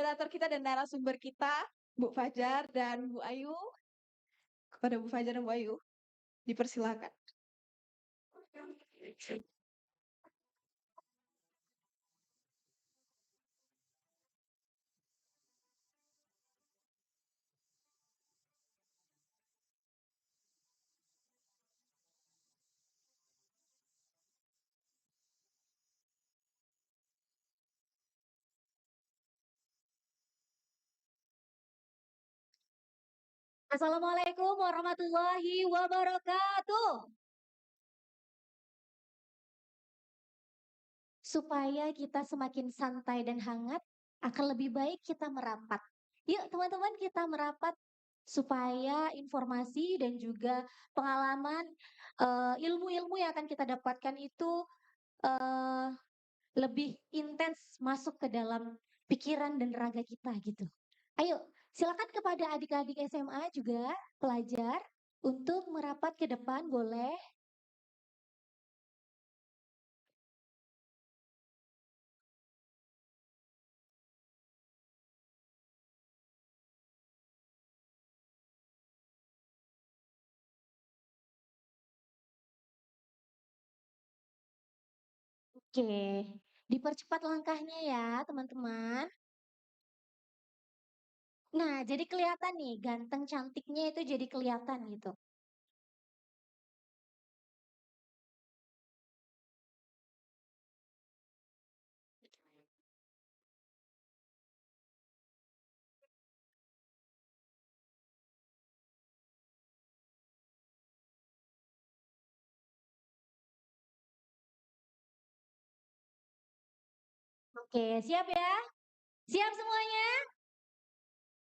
moderator kita dan narasumber kita, Bu Fajar dan Bu Ayu. Kepada Bu Fajar dan Bu Ayu, dipersilakan. Assalamualaikum warahmatullahi wabarakatuh. Supaya kita semakin santai dan hangat, akan lebih baik kita merapat. Yuk teman-teman kita merapat supaya informasi dan juga pengalaman, ilmu-ilmu yang akan kita dapatkan itu, eee, lebih intens masuk ke dalam pikiran dan raga kita gitu. Ayo, silakan kepada adik-adik SMA juga, pelajar, untuk merapat ke depan boleh. Oke, dipercepat langkahnya ya teman-teman. Nah, jadi kelihatan nih, ganteng cantiknya itu jadi kelihatan gitu. Oke, siap ya? Siap semuanya?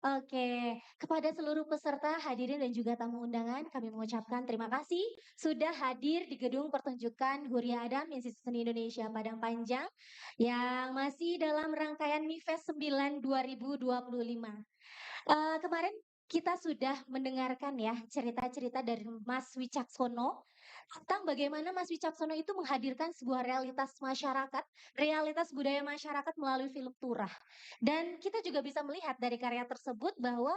Oke, kepada seluruh peserta, hadirin dan juga tamu undangan, kami mengucapkan terima kasih sudah hadir di gedung pertunjukan Huria Adam Institut Seni Indonesia Padang Panjang yang masih dalam rangkaian MIFES 9 2025. Kemarin kita sudah mendengarkan ya cerita-cerita dari Mas Wicaksono tentang bagaimana Mas Wicaksono itu menghadirkan sebuah realitas masyarakat, realitas budaya masyarakat melalui film Turah. Dan kita juga bisa melihat dari karya tersebut bahwa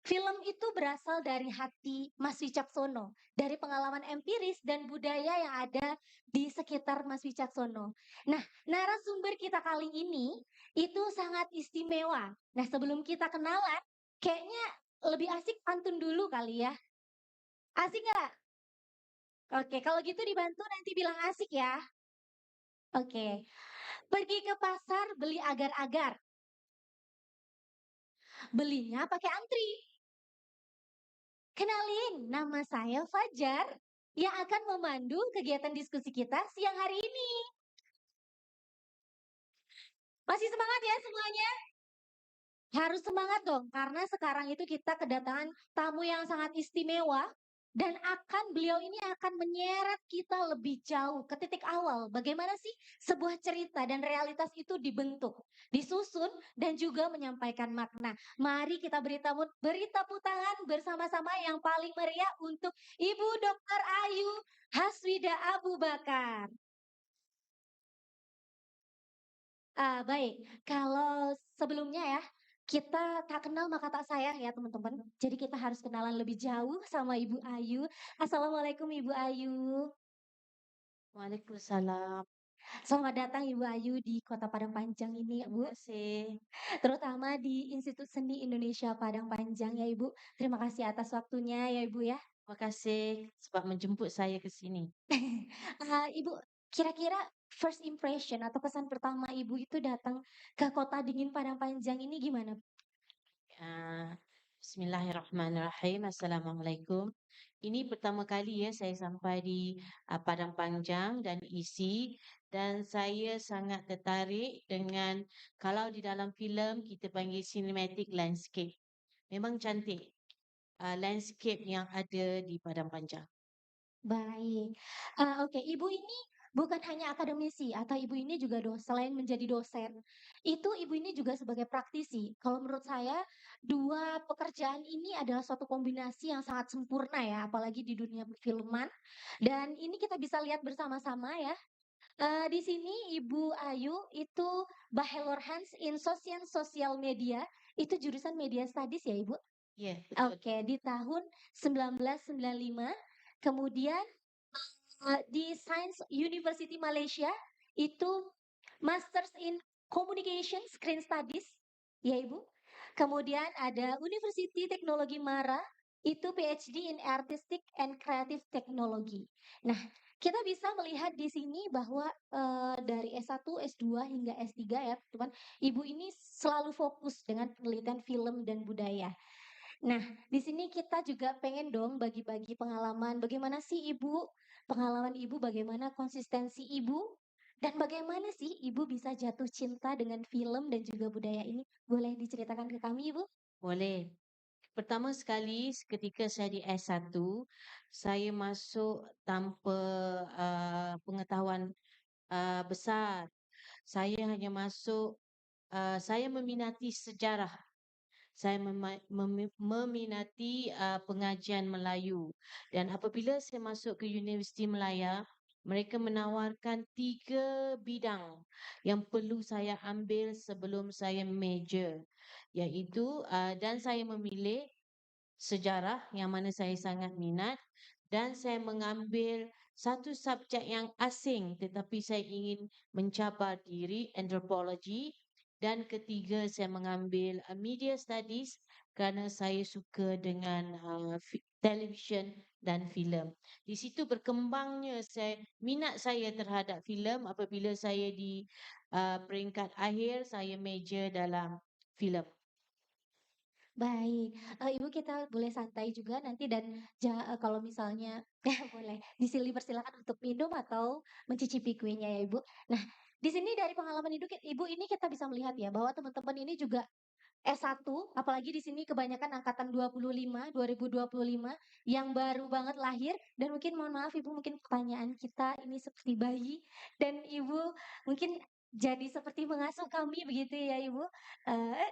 film itu berasal dari hati Mas Wicaksono, dari pengalaman empiris dan budaya yang ada di sekitar Mas Wicaksono. Nah, narasumber kita kali ini itu sangat istimewa. Nah, sebelum kita kenalan, kayaknya lebih asik pantun dulu kali ya. Asik nggak? Oke, kalau gitu dibantu nanti bilang asik ya. Oke, pergi ke pasar beli agar-agar. Belinya pakai antri. Kenalin, nama saya Fajar yang akan memandu kegiatan diskusi kita siang hari ini. Masih semangat ya semuanya? Harus semangat dong, karena sekarang itu kita kedatangan tamu yang sangat istimewa dan beliau ini akan menyeret kita lebih jauh ke titik awal. Bagaimana sih sebuah cerita dan realitas itu dibentuk, disusun dan juga menyampaikan makna. Mari kita beri tepuk tangan bersama-sama yang paling meriah untuk Ibu Dr. Ayu Haswida Abu Bakar. Baik, kalau sebelumnya ya, kita tak kenal maka tak sayang ya teman-teman. Jadi kita harus kenalan lebih jauh sama Ibu Ayu. Assalamualaikum Ibu Ayu. Waalaikumsalam. Selamat datang Ibu Ayu di Kota Padang Panjang ini ya Bu. Terima kasih. Terutama di Institut Seni Indonesia Padang Panjang ya Ibu. Terima kasih atas waktunya ya Ibu ya. Terima kasih sebab menjemput saya ke sini. Ibu, kira-kira first impression atau kesan pertama Ibu itu datang ke Kota Dingin Padang Panjang ini gimana? Bismillahirrahmanirrahim. Assalamualaikum. Ini pertama kali ya saya sampai di Padang Panjang dan isi dan saya sangat tertarik dengan kalau di dalam filem kita panggil cinematic landscape. Memang cantik landscape yang ada di Padang Panjang. Baik. Oke, Ibu ini bukan hanya akademisi atau Ibu ini juga selain menjadi dosen, itu Ibu ini juga sebagai praktisi. Kalau menurut saya, 2 pekerjaan ini adalah suatu kombinasi yang sangat sempurna ya, apalagi di dunia perfilman. Dan ini kita bisa lihat bersama-sama ya, Di sini Ibu Ayu itu Bachelor Hands in Social Media, itu jurusan Media Studies ya Ibu? Ya, betul. Oke, di tahun 1995. Kemudian di Science University Malaysia itu Masters in Communication Screen Studies, ya Ibu. Kemudian ada University Teknologi Mara, itu PhD in Artistic and Creative Technology. Nah, kita bisa melihat di sini bahwa dari S1, S2 hingga S3 ya, teman. Ibu ini selalu fokus dengan penelitian film dan budaya. Nah, di sini kita juga pengen dong bagi-bagi pengalaman. Bagaimana sih Ibu? Pengalaman Ibu bagaimana konsistensi Ibu? Dan bagaimana sih Ibu bisa jatuh cinta dengan film dan juga budaya ini? Boleh diceritakan ke kami, Ibu? Boleh. Pertama sekali ketika saya di S1, saya masuk tanpa pengetahuan besar. Saya hanya masuk, saya meminati sejarah. Saya meminati pengajian Melayu. Dan apabila saya masuk ke Universiti Melaya, mereka menawarkan 3 bidang yang perlu saya ambil sebelum saya major. Iaitu, dan saya memilih sejarah yang mana saya sangat minat, dan saya mengambil satu subjek yang asing tetapi saya ingin mencabar diri, antropologi, dan ketiga saya mengambil media studies kerana saya suka dengan television dan filem. Di situ berkembangnya minat saya terhadap filem. Apabila saya di peringkat akhir, saya major dalam filem. Baik, Ibu kita boleh santai juga nanti dan kalau misalnya boleh dipersilakan untuk minum atau mencicipi kuenya ya Ibu. Nah, di sini dari pengalaman Ibu ini kita bisa melihat ya bahwa teman-teman ini juga S1, apalagi di sini kebanyakan angkatan 2025 yang baru banget lahir dan mungkin mohon maaf Ibu mungkin pertanyaan kita ini seperti bayi dan Ibu mungkin jadi seperti mengasuh kami begitu ya Ibu. Eh,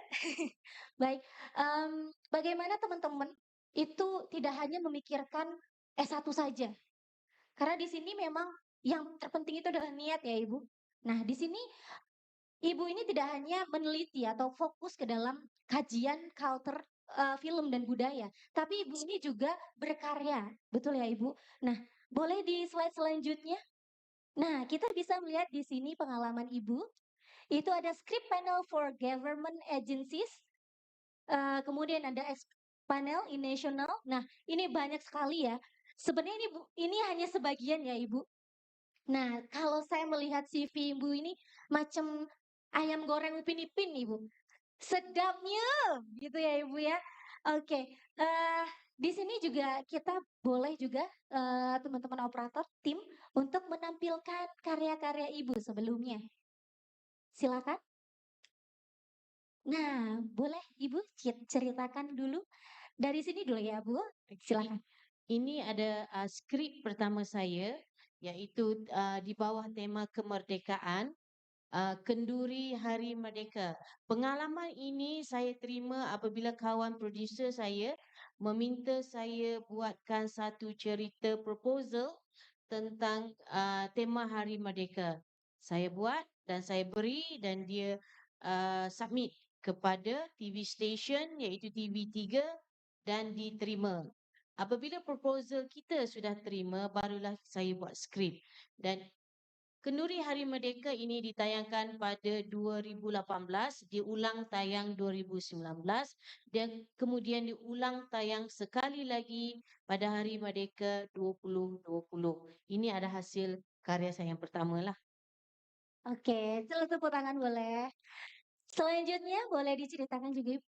Baik, bagaimana teman-teman itu tidak hanya memikirkan S1 saja. Karena di sini memang yang terpenting itu adalah niat ya Ibu. Nah, di sini Ibu ini tidak hanya meneliti atau fokus ke dalam kajian culture film dan budaya, tapi Ibu ini juga berkarya. Betul ya Ibu? Nah, boleh di slide selanjutnya? Nah, kita bisa melihat di sini pengalaman Ibu. Itu ada script panel for government agencies, kemudian ada panel in national. Nah, ini banyak sekali ya. Sebenarnya ini hanya sebagian ya Ibu. Nah, kalau saya melihat CV Ibu ini macam ayam goreng Upin Ipin Ibu. Sedapnya gitu ya Ibu ya. Oke, di sini juga kita boleh juga teman-teman operator tim untuk menampilkan karya-karya Ibu sebelumnya. Silakan. Nah, boleh Ibu ceritakan dulu dari sini dulu ya Bu. Silakan. Ini ada skrip pertama saya, iaitu di bawah tema kemerdekaan, Kenduri Hari Merdeka. Pengalaman ini saya terima apabila kawan producer saya meminta saya buatkan satu cerita proposal tentang tema Hari Merdeka. Saya buat dan saya beri dan dia submit kepada TV station iaitu TV3 dan diterima. Apabila proposal kita sudah terima, barulah saya buat skrip. Dan Kenduri Hari Merdeka ini ditayangkan pada 2018, diulang tayang 2019 dan kemudian diulang tayang sekali lagi pada Hari Merdeka 2020. Ini ada hasil karya saya yang pertama lah. Oke, tepuk tangan boleh. Selanjutnya boleh diceritakan juga Ibu.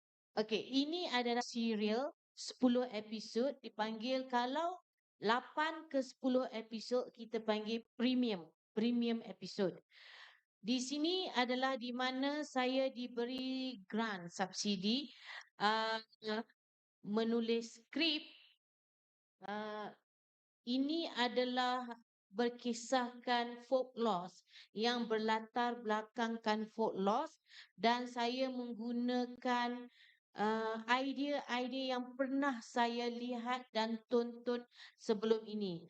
Okey, ini adalah serial 10 episod dipanggil kalau 8 ke 10 episod kita panggil premium episod. Di sini adalah di mana saya diberi grant subsidi uh, menulis skrip. Ini adalah berkisahkan folklore yang berlatar belakangkan folklore dan saya menggunakan idea-idea yang pernah saya lihat dan tonton sebelum ini.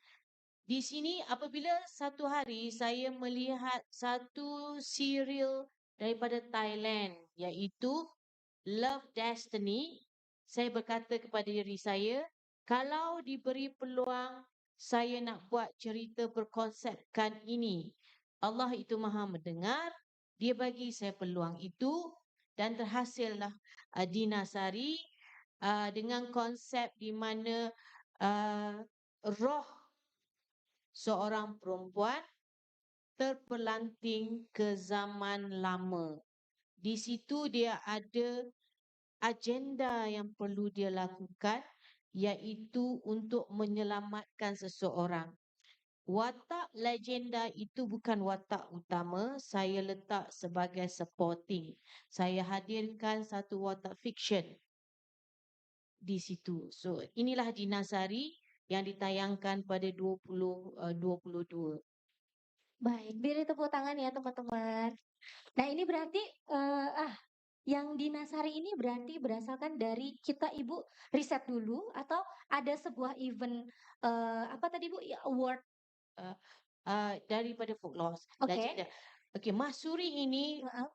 Di sini apabila satu hari saya melihat satu serial daripada Thailand iaitu Love Destiny, saya berkata kepada diri saya, kalau diberi peluang saya nak buat cerita berkonsepkan ini. Allah itu Maha mendengar, dia bagi saya peluang itu dan terhasillah Dinasari dengan konsep di mana roh seorang perempuan terpelanting ke zaman lama. Di situ dia ada agenda yang perlu dia lakukan, iaitu untuk menyelamatkan seseorang. Watak legenda itu bukan watak utama, saya letak sebagai supporting. Saya hadirkan satu watak fiction di situ. So inilah Dinasari yang ditayangkan pada 2022. Baik, beri tepuk tangan ya teman-teman. Nah ini berarti yang Dinasari ini berarti berdasarkan dari kita Ibu riset dulu atau ada sebuah event apa tadi Bu? Ya, award. Daripada folklore Oke. legenda. Okey, Mahsuri ini Heeh.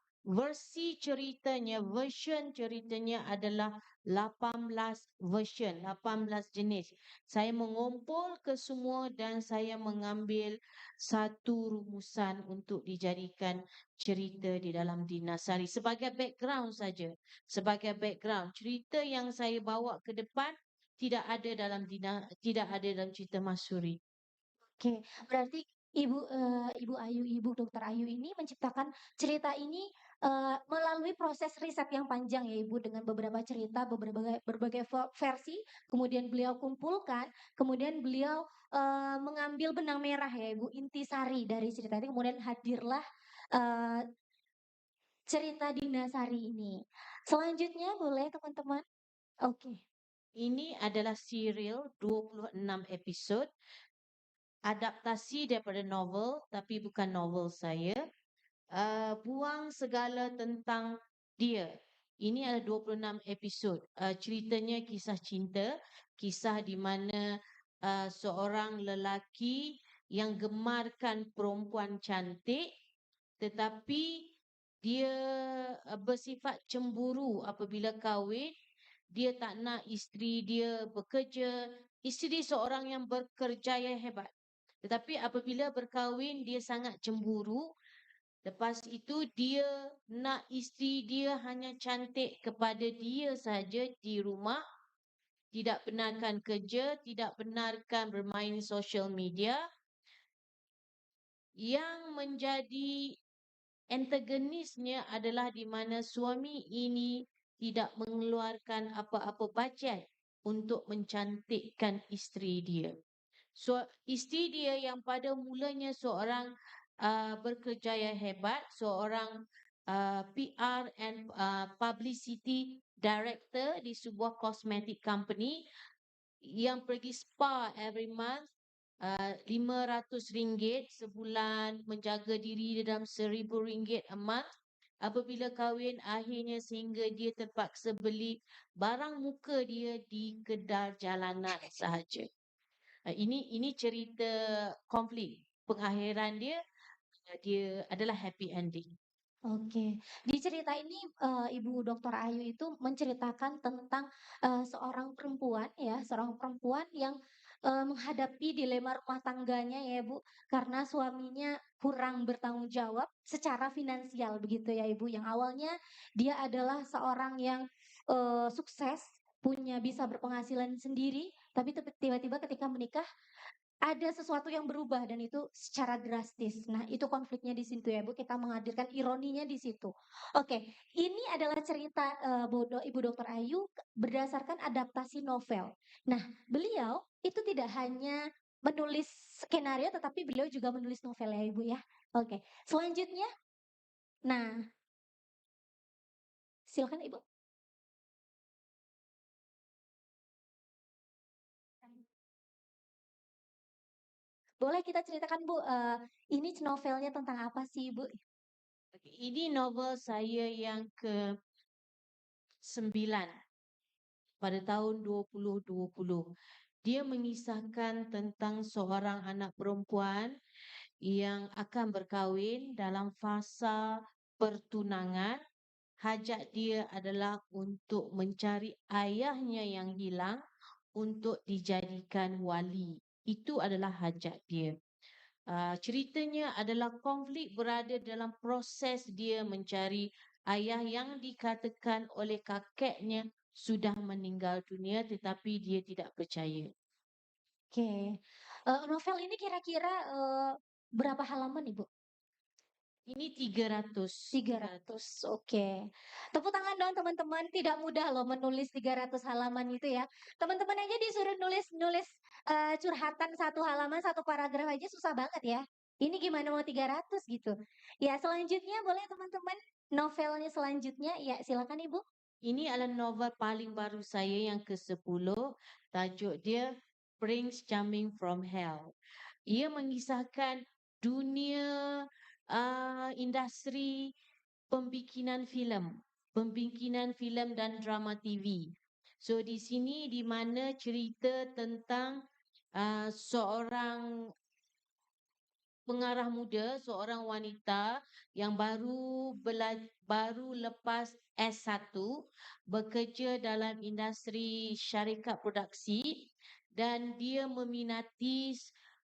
version ceritanya adalah 18 version, 18 jenis. Saya mengumpul ke semua dan saya mengambil satu rumusan untuk dijadikan cerita di dalam Dinasari sebagai background saja. Sebagai background, cerita yang saya bawa ke depan tidak ada dalam cerita Mahsuri. Oke, berarti Ibu Ayu, Ibu Dokter Ayu ini menciptakan cerita ini melalui proses riset yang panjang ya Ibu dengan beberapa cerita, berbagai versi, kemudian beliau kumpulkan, kemudian beliau mengambil benang merah ya Ibu, intisari dari cerita itu, kemudian hadirlah eh, cerita Dinasari ini. Selanjutnya boleh teman-teman? Oke. Ini adalah serial 26 episod, adaptasi daripada novel tapi bukan novel saya. Buang segala tentang dia. Ini ada 26 episod. Ceritanya kisah cinta, kisah di mana seorang lelaki yang gemarkan perempuan cantik tetapi dia bersifat cemburu apabila kahwin. Dia tak nak isteri dia bekerja. Isteri dia seorang yang berkerjaya hebat. Tetapi apabila berkahwin, dia sangat cemburu. Lepas itu dia nak isteri dia hanya cantik kepada dia saja di rumah. Tidak benarkan kerja, tidak benarkan bermain social media. Yang menjadi antagonisnya adalah di mana suami ini tidak mengeluarkan apa-apa bajet untuk mencantikkan isteri dia. So, isteri dia yang pada mulanya seorang berkerjaya hebat, seorang PR and publicity director di sebuah cosmetic company yang pergi spa every month, RM500 sebulan, menjaga diri dalam RM1,000 a month. Apabila kahwin, akhirnya sehingga dia terpaksa beli barang muka dia di kedai jalanan sahaja. Ini cerita konflik. Pengakhiran dia adalah happy ending. Oke, di cerita ini Ibu Dokter Ayu itu menceritakan tentang seorang perempuan ya, seorang perempuan yang menghadapi dilema rumah tangganya ya Bu, karena suaminya kurang bertanggung jawab secara finansial begitu ya Ibu. Yang awalnya dia adalah seorang yang sukses, punya bisa berpenghasilan sendiri, tapi tiba-tiba ketika menikah ada sesuatu yang berubah dan itu secara drastis. Nah, itu konfliknya di situ ya, Bu. Kita menghadirkan ironinya di situ. Oke, ini adalah cerita Ibu Dokter Ayu berdasarkan adaptasi novel. Nah, beliau itu tidak hanya menulis skenario, tetapi beliau juga menulis novel ya, Ibu ya. Oke, selanjutnya, nah, silakan Ibu. Boleh kita ceritakan Bu, ini novelnya tentang apa sih Bu? Ini novel saya yang ke-9 pada tahun 2020. Dia mengisahkan tentang seorang anak perempuan yang akan berkahwin dalam fasa pertunangan. Hajat dia adalah untuk mencari ayahnya yang hilang untuk dijadikan wali. Itu adalah hajat dia. Ceritanya adalah konflik berada dalam proses dia mencari ayah yang dikatakan oleh kakeknya sudah meninggal dunia tetapi dia tidak percaya. Oke. Novel ini kira-kira berapa halaman, Ibu? Ini 300. 300. Oke. Tepuk tangan dong teman-teman. Tidak mudah loh menulis 300 halaman itu ya. Teman-teman aja disuruh nulis curhatan 1 halaman, 1 paragraf aja susah banget ya. Ini gimana mau 300 gitu. Ya, selanjutnya boleh teman-teman. Novelnya selanjutnya, ya silakan Ibu. Ini adalah novel paling baru saya yang ke-10. Tajuk dia Prince Charming from Hell. Ia mengisahkan dunia industri pembikinan filem dan drama TV. So di sini di mana cerita tentang seorang pengarah muda, seorang wanita yang baru lepas S1 bekerja dalam industri syarikat produksi dan dia meminati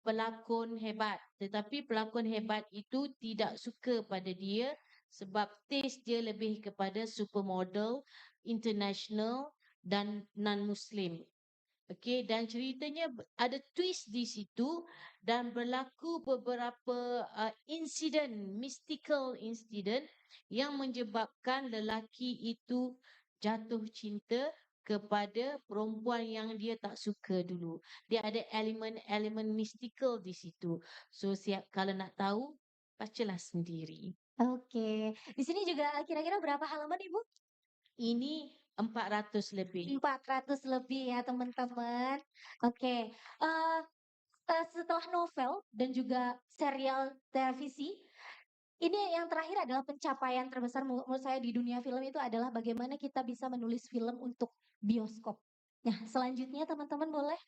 pelakon hebat. Tetapi pelakon hebat itu tidak suka pada dia sebab taste dia lebih kepada supermodel international dan non-Muslim. Okey, dan ceritanya ada twist di situ dan berlaku beberapa mystical incident yang menyebabkan lelaki itu jatuh cinta kepada perempuan yang dia tak suka dulu. Dia ada elemen mystical di situ. So kalau nak tahu, bacalah sendiri. Oke. Di sini juga kira-kira berapa halaman Ibu? Ini 400 lebih. 400 lebih ya teman-teman. Oke. Setelah novel dan juga serial televisi, ini yang terakhir adalah pencapaian terbesar menurut saya di dunia film itu adalah bagaimana kita bisa menulis film untuk bioskop. Nah, selanjutnya teman-teman boleh.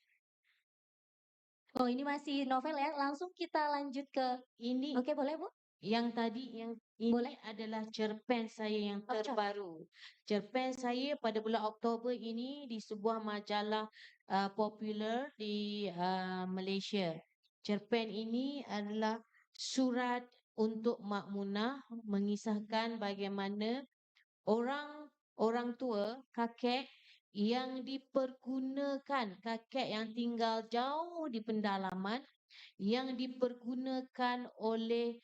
Oh, ini masih novel ya. Langsung kita lanjut ke Ini Oke, boleh Bu? yang tadi yang ini Boleh. adalah cerpen saya yang terbaru. Cerpen saya pada bulan Oktober ini di sebuah majalah popular di Malaysia. Cerpen ini adalah surat untuk Mak Munah mengisahkan bagaimana orang tua, kakek yang dipergunakan, kakek yang tinggal jauh di pendalaman yang dipergunakan oleh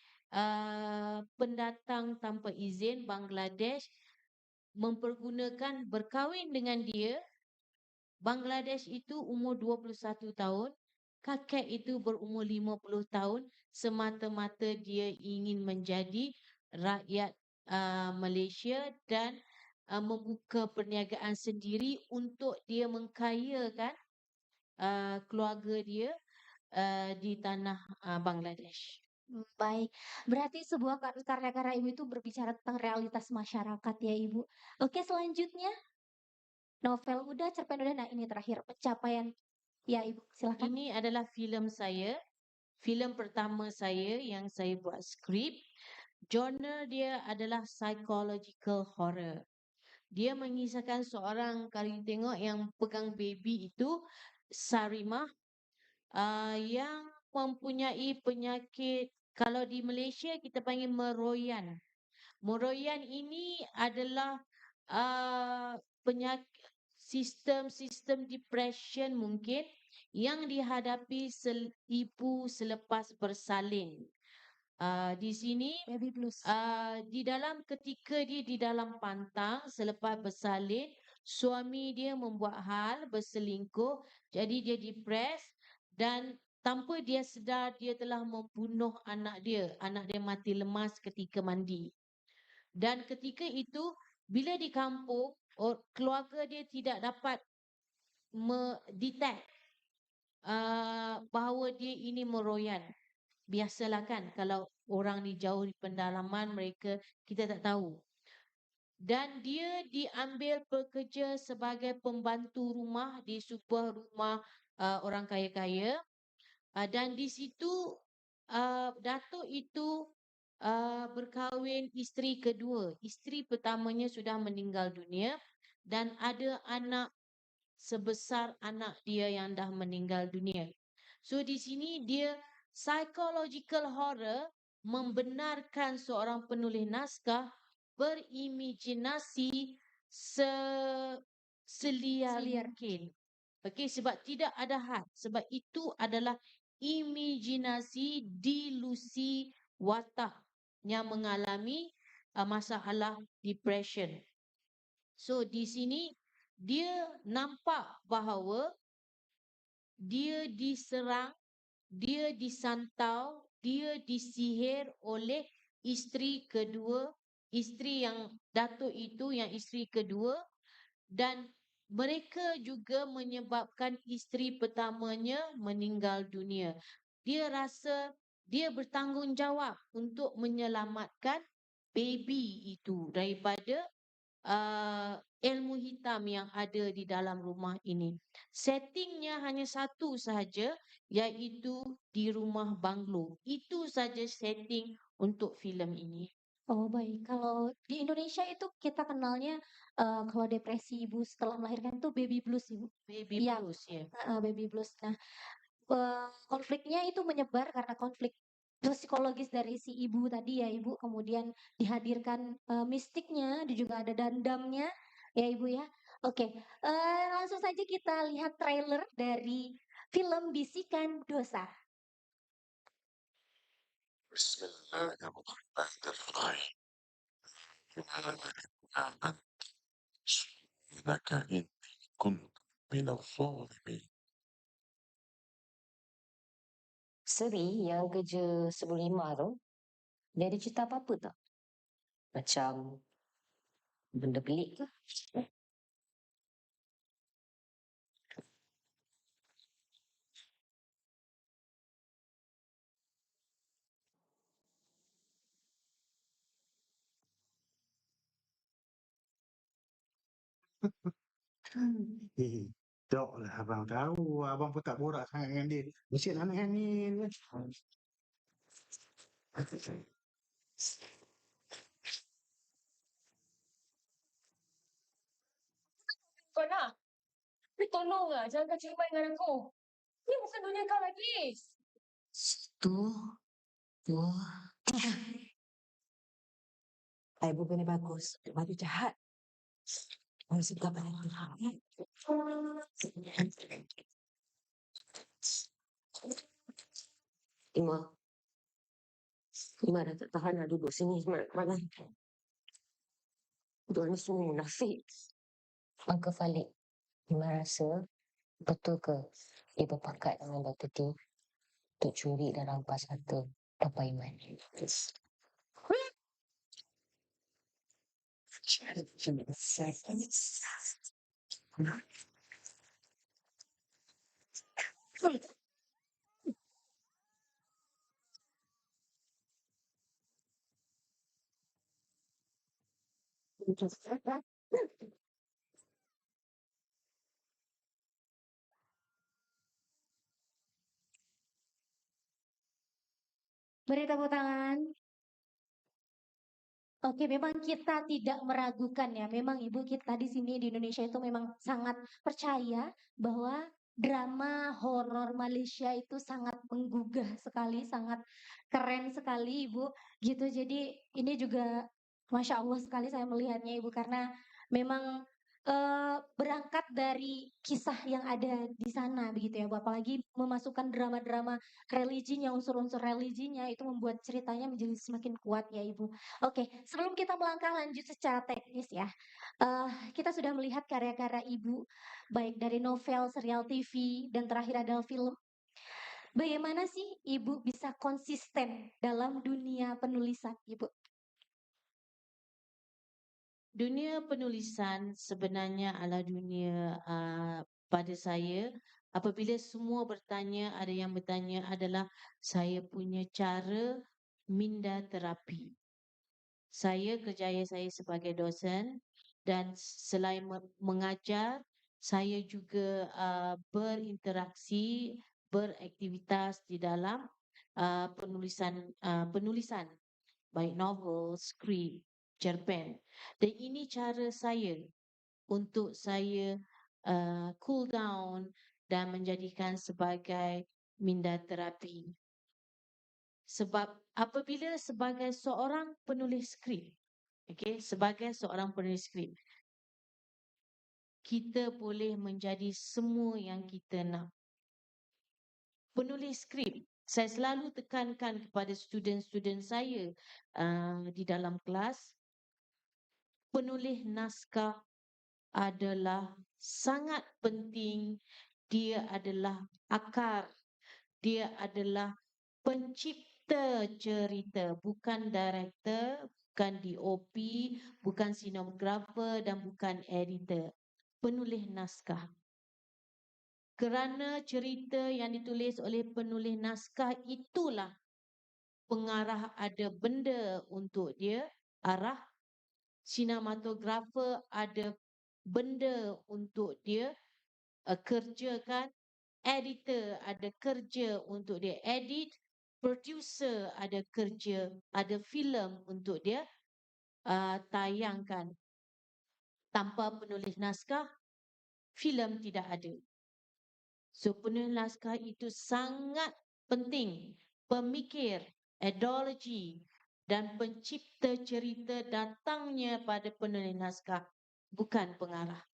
pendatang tanpa izin Bangladesh berkahwin dengan dia. Bangladesh itu umur 21 tahun, kakek itu berumur 50 tahun, semata-mata dia ingin menjadi rakyat Malaysia dan membuka perniagaan sendiri untuk dia mengkayakan keluarga dia di tanah Bangladesh. Baik, berarti sebuah karya-karya Ibu itu berbicara tentang realitas masyarakat ya Ibu. Oke, selanjutnya novel udah, cerpen udah, nah ini terakhir pencapaian ya Ibu, silakan. Ini adalah filem saya, filem pertama saya yang saya buat skrip. Genre dia adalah psychological horror. Dia mengisahkan seorang, kalau you tengok yang pegang baby itu Sarimah yang mempunyai penyakit, kalau di Malaysia kita panggil meroyan. Meroyan ini adalah penyakit sistem depression mungkin yang dihadapi ibu selepas bersalin. Di sini Baby blues. di dalam ketika dia di dalam pantang selepas bersalin, suami dia membuat hal berselingkuh, jadi dia depres dan tanpa dia sedar dia telah membunuh anak dia. Anak dia mati lemas ketika mandi. Dan ketika itu bila di kampung keluarga dia tidak dapat detect bahawa dia ini meroyan. Biasalah kan kalau orang ni jauh di pendalaman mereka kita tak tahu. Dan dia diambil bekerja sebagai pembantu rumah di sebuah rumah orang kaya-kaya. Dan di situ Datuk itu berkahwin isteri kedua. Isteri pertamanya sudah meninggal dunia dan ada anak sebesar anak dia yang dah meninggal dunia. So di sini dia psychological horror membenarkan seorang penulis naskah berimajinasi seliar Seliar. mungkin. Okey, sebab tidak ada had. Sebab itu adalah imajinasi delusi watak yang mengalami masalah depression. So di sini dia nampak bahawa dia diserang, dia disantau, dia disihir oleh isteri kedua, isteri yang Datuk itu yang isteri kedua, dan mereka juga menyebabkan isteri pertamanya meninggal dunia. Dia rasa dia bertanggungjawab untuk menyelamatkan baby itu daripada ilmu hitam yang ada di dalam rumah ini. Settingnya hanya satu sahaja, iaitu di rumah banglo. Itu saja setting untuk filem ini. Oh baik, kalau di Indonesia itu kita kenalnya kalau depresi ibu setelah melahirkan itu baby blues ibu. Baby Iya, blues ya. baby blues. Nah, konfliknya itu menyebar karena konflik psikologis dari si ibu tadi ya ibu. Kemudian dihadirkan mistiknya, dan juga ada dandamnya ya ibu ya. Oke, langsung saja kita lihat trailer dari film Bisikan Dosa. Bismillahirrahmanirrahim. إنك إني كنت من الظالمين. Seri yang kerja sebelum 5 tu, dia ada cerita apa-apa tak? Macam benda pelik ke? Tak lah abang tahu. Abang pun tak borak sangat dengan dia. Mesti nak angin kan. Kau nak? Tolonglah, jangan kacau main dengan aku. Ni bukan dunia kau lagi. Satu, dua, tiga. Ibu benda bagus. Baju jahat. Orang suka pada Tuhan. Ima. Ima dah tak tahan nak duduk sini. Ima nak kemana? Diorang ni semua munafik. Uncle Falik, Ima rasa betul ke dia berpakat dengan Dr. T untuk curi dan rampas harta Papa Iman? Beri tepuk tangan. Oke, memang kita tidak meragukan ya. Memang ibu kita di sini di Indonesia itu memang sangat percaya bahwa drama horor Malaysia itu sangat menggugah sekali, sangat keren sekali ibu. Gitu. Jadi ini juga Masya Allah sekali saya melihatnya ibu karena memang berangkat dari kisah yang ada di sana begitu ya Bu. Apalagi memasukkan drama-drama religinya, unsur-unsur religinya itu membuat ceritanya menjadi semakin kuat ya Ibu. Oke, sebelum kita melangkah lanjut secara teknis ya, kita sudah melihat karya-karya Ibu, baik dari novel, serial TV, dan terakhir adalah film. Bagaimana sih Ibu bisa konsisten dalam dunia penulisan Ibu? Dunia penulisan sebenarnya adalah dunia pada saya apabila semua bertanya, ada yang bertanya adalah saya punya cara minda terapi. Saya kerjaya saya sebagai dosen dan selain mengajar, Saya juga berinteraksi, beraktivitas di dalam penulisan baik novel, skrip, cerpen. Dan ini cara saya untuk saya cool down dan menjadikan sebagai minda terapi. Sebab apabila sebagai seorang penulis skrip, sebagai seorang penulis skrip, kita boleh menjadi semua yang kita nak. Penulis skrip, saya selalu tekankan kepada student-student saya di dalam kelas, penulis naskah adalah sangat penting. Dia adalah akar, dia adalah pencipta cerita, bukan director, bukan DOP, bukan sinematografer dan bukan editor. Penulis naskah. Kerana cerita yang ditulis oleh penulis naskah itulah pengarah ada benda untuk dia arah, sinematografer ada benda untuk dia kerjakan, editor ada kerja untuk dia edit, producer ada kerja, ada filem untuk dia tayangkan. Tanpa penulis naskah, filem tidak ada. So penulis naskah itu sangat penting. Pemikir, ideologi dan pencipta cerita datangnya pada penulis naskah, bukan pengarah.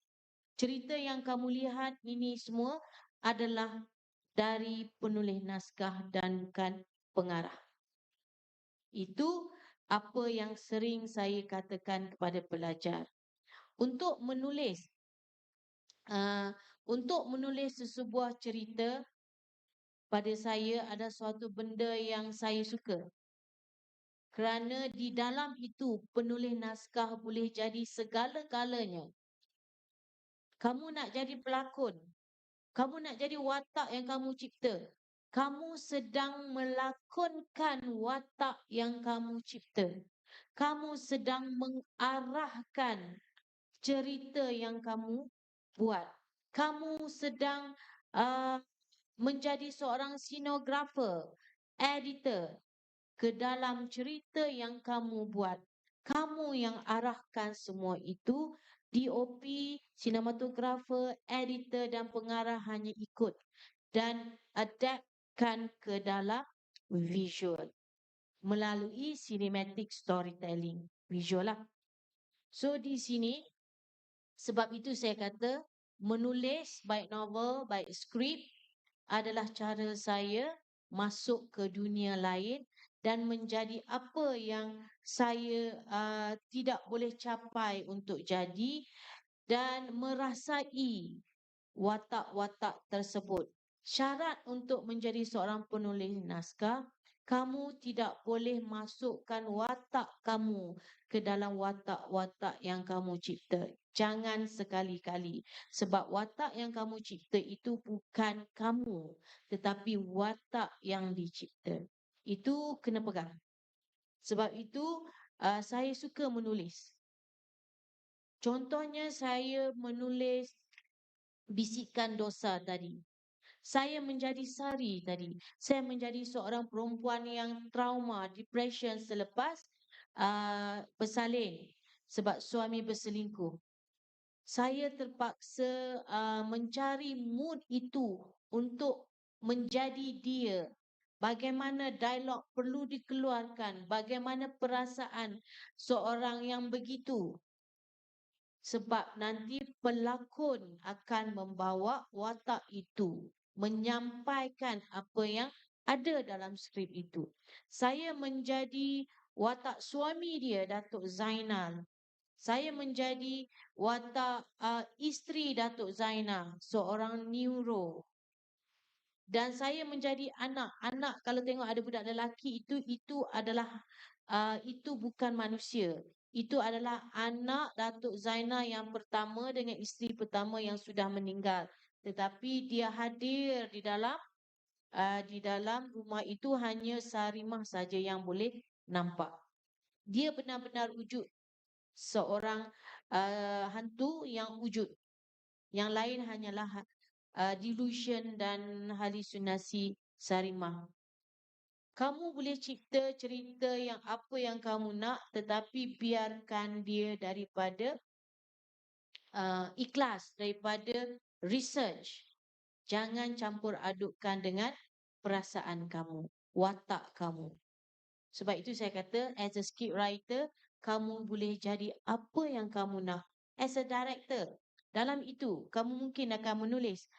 Cerita yang kamu lihat ini semua adalah dari penulis naskah dan bukan pengarah. Itu apa yang sering saya katakan kepada pelajar. Untuk menulis sesebuah cerita, pada saya ada suatu benda yang saya suka. Kerana di dalam itu penulis naskah boleh jadi segala-galanya. Kamu nak jadi pelakon, kamu nak jadi watak yang kamu cipta, kamu sedang melakonkan watak yang kamu cipta. Kamu sedang mengarahkan cerita yang kamu buat. Kamu sedang menjadi seorang sinematografer, editor ke dalam cerita yang kamu buat. Kamu yang arahkan semua itu, DOP, sinematografer, editor dan pengarah hanya ikut dan adaptkan ke dalam visual melalui cinematic storytelling, visual lah. So di sini, sebab itu saya kata menulis baik novel, baik skrip adalah cara saya masuk ke dunia lain dan menjadi apa yang saya tidak boleh capai untuk jadi dan merasai watak-watak tersebut. Syarat untuk menjadi seorang penulis naskah, kamu tidak boleh masukkan watak kamu ke dalam watak-watak yang kamu cipta. Jangan sekali-kali. Sebab watak yang kamu cipta itu bukan kamu, tetapi watak yang dicipta. Itu kena pegang. Sebab itu saya suka menulis. Contohnya saya menulis Bisikan Dosa tadi. Saya menjadi Sari tadi. Saya menjadi seorang perempuan yang trauma, depression selepas bersalin sebab suami berselingkuh. Saya terpaksa mencari mood itu untuk menjadi dia. Bagaimana dialog perlu dikeluarkan, bagaimana perasaan seorang yang begitu. Sebab nanti pelakon akan membawa watak itu, menyampaikan apa yang ada dalam skrip itu. Saya menjadi watak suami dia, Datuk Zainal. Saya menjadi watak isteri Datuk Zainal, seorang neuro. Dan saya menjadi anak. Anak kalau tengok ada budak lelaki itu adalah itu bukan manusia. Itu adalah anak Datuk Zainal yang pertama dengan isteri pertama yang sudah meninggal. Tetapi dia hadir di dalam rumah itu hanya Sarimah saja yang boleh nampak. Dia benar-benar wujud seorang hantu yang wujud. Yang lain hanyalah delusion dan halusinasi Sarimah. Kamu boleh cipta cerita yang apa yang kamu nak, tetapi biarkan dia daripada ikhlas, daripada research. Jangan campur adukkan dengan perasaan kamu, watak kamu. Sebab itu saya kata, as a script writer, kamu boleh jadi apa yang kamu nak. As a director, dalam itu kamu mungkin akan menulis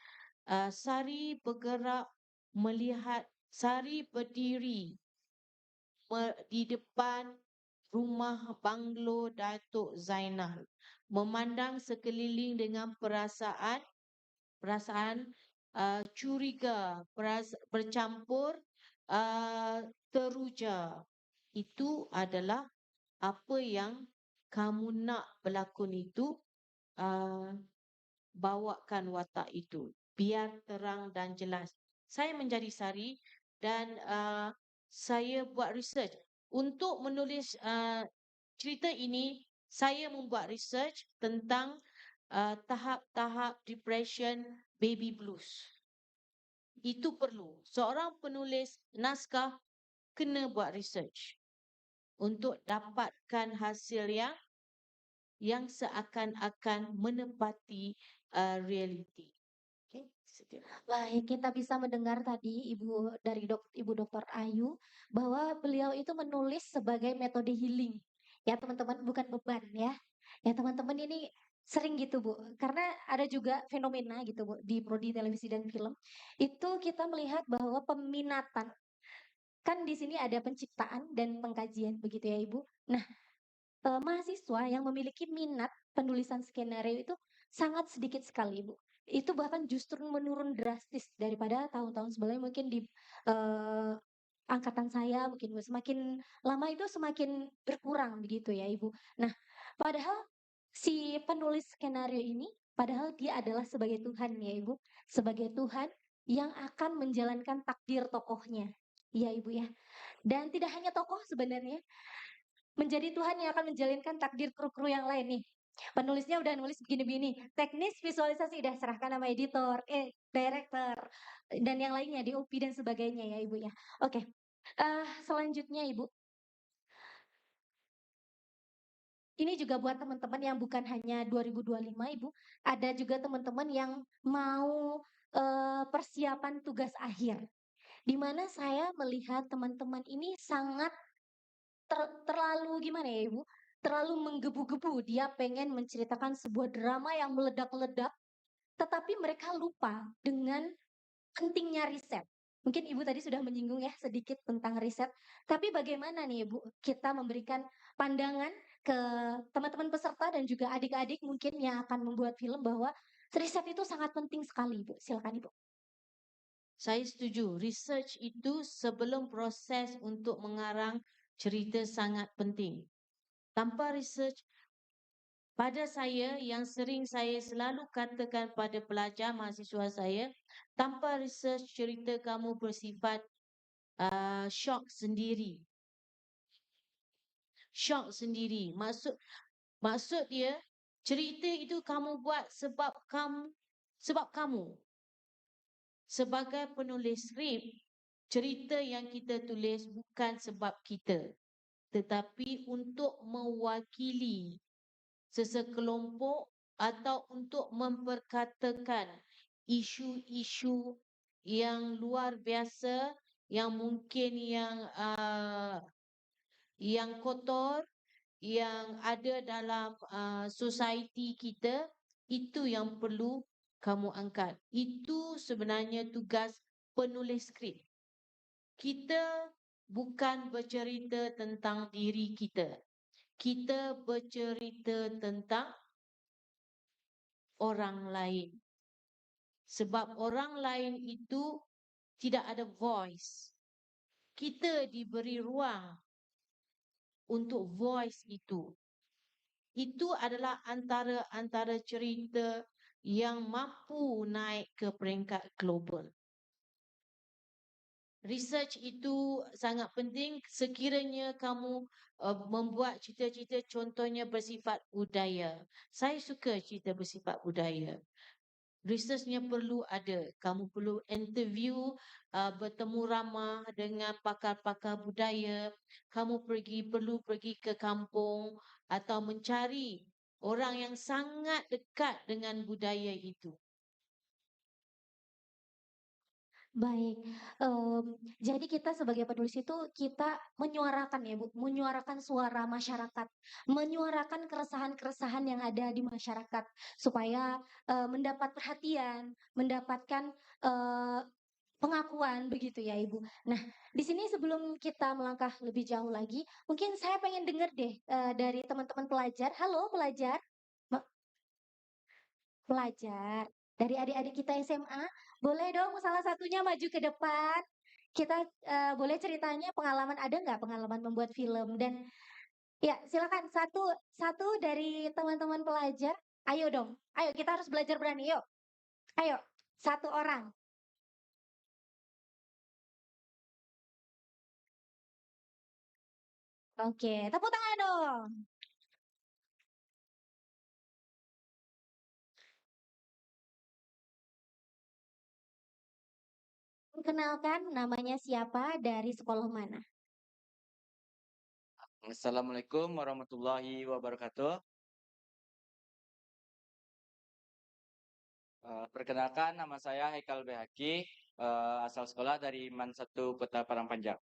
Sari bergerak melihat, Sari berdiri di depan rumah banglo Datuk Zainal, memandang sekeliling dengan perasaan curiga, bercampur teruja. Itu adalah apa yang kamu nak berlakon itu, bawakan watak itu. Biar terang dan jelas. Saya menjadi Sari dan saya buat research. Untuk menulis cerita ini, saya membuat research tentang tahap-tahap depression baby blues. Itu perlu. Seorang penulis naskah kena buat research untuk dapatkan hasil yang seakan-akan menepati realiti. Okay, sekian. Baik, kita bisa mendengar tadi Ibu Dr. Ayu bahwa beliau itu menulis sebagai metode healing. Ya teman-teman, bukan beban ya. Ya teman-teman, ini sering gitu Bu. Karena ada juga fenomena gitu Bu di prodi televisi dan film. Itu kita melihat bahwa peminatan, kan di sini ada penciptaan dan pengkajian begitu ya Ibu. Nah, mahasiswa yang memiliki minat penulisan skenario itu sangat sedikit sekali, Bu. Itu bahkan justru menurun drastis daripada tahun-tahun sebelumnya, mungkin di angkatan saya mungkin Bu. Semakin lama itu semakin berkurang begitu ya, Ibu. Nah, padahal si penulis skenario ini padahal dia adalah sebagai Tuhan ya, Ibu. Sebagai Tuhan yang akan menjalankan takdir tokohnya. Iya, Ibu ya. Dan tidak hanya tokoh sebenarnya, menjadi Tuhan yang akan menjalankan takdir kru-kru yang lain nih. Penulisnya udah nulis begini-begini, teknis visualisasi udah serahkan nama editor, director, dan yang lainnya, DOP dan sebagainya ya Ibu ya. Oke, selanjutnya Ibu. Ini juga buat teman-teman yang bukan hanya 2025 Ibu, ada juga teman-teman yang mau persiapan tugas akhir. Di mana saya melihat teman-teman ini sangat terlalu gimana ya Ibu, terlalu menggebu-gebu. Dia pengen menceritakan sebuah drama yang meledak-ledak, tetapi mereka lupa dengan pentingnya riset. Mungkin Ibu tadi sudah menyinggung ya sedikit tentang riset, tapi bagaimana nih Ibu kita memberikan pandangan ke teman-teman peserta dan juga adik-adik mungkin yang akan membuat film bahwa riset itu sangat penting sekali Ibu. Silakan Ibu. Saya setuju, research itu sebelum proses untuk mengarang cerita sangat penting. Tanpa research, pada saya yang sering saya selalu katakan pada pelajar mahasiswa saya, tanpa research cerita kamu bersifat shock sendiri. Shock sendiri. Maksud dia, cerita itu kamu buat sebab kamu. Sebagai penulis skrip, cerita yang kita tulis bukan sebab kita, tetapi untuk mewakili sesekelompok atau untuk memperkatakan isu-isu yang luar biasa, yang mungkin yang kotor, yang ada dalam society kita, itu yang perlu kamu angkat. Itu sebenarnya tugas penulis skrip. Kita bukan bercerita tentang diri kita. Kita bercerita tentang orang lain. Sebab orang lain itu tidak ada voice. Kita diberi ruang untuk voice itu. Itu adalah antara cerita yang mampu naik ke peringkat global. Research itu sangat penting sekiranya kamu membuat cerita-cerita contohnya bersifat budaya. Saya suka cerita bersifat budaya. researchnya perlu ada. Kamu perlu interview, bertemu ramah dengan pakar-pakar budaya. Kamu perlu pergi ke kampung atau mencari orang yang sangat dekat dengan budaya itu. Baik, jadi kita sebagai penulis itu kita menyuarakan ya Bu, menyuarakan suara masyarakat, menyuarakan keresahan-keresahan yang ada di masyarakat supaya, mendapat perhatian, mendapatkan, pengakuan begitu ya Ibu. Nah, di sini sebelum kita melangkah lebih jauh lagi, mungkin saya pengen dengar deh, dari teman-teman pelajar. Halo pelajar, me pelajar dari adik-adik kita SMA, boleh dong salah satunya maju ke depan. Kita, boleh ceritanya pengalaman ada nggak pengalaman membuat film? Dan ya silakan satu satu dari teman-teman pelajar, ayo dong, ayo kita harus belajar berani, yuk. Ayo, satu orang. Oke, tepuk tangan dong. Perkenalkan namanya siapa, dari sekolah mana? Assalamualaikum warahmatullahi wabarakatuh. Perkenalkan nama saya Haikal Behaki, asal sekolah dari MAN 1 Kota Parangpanjang.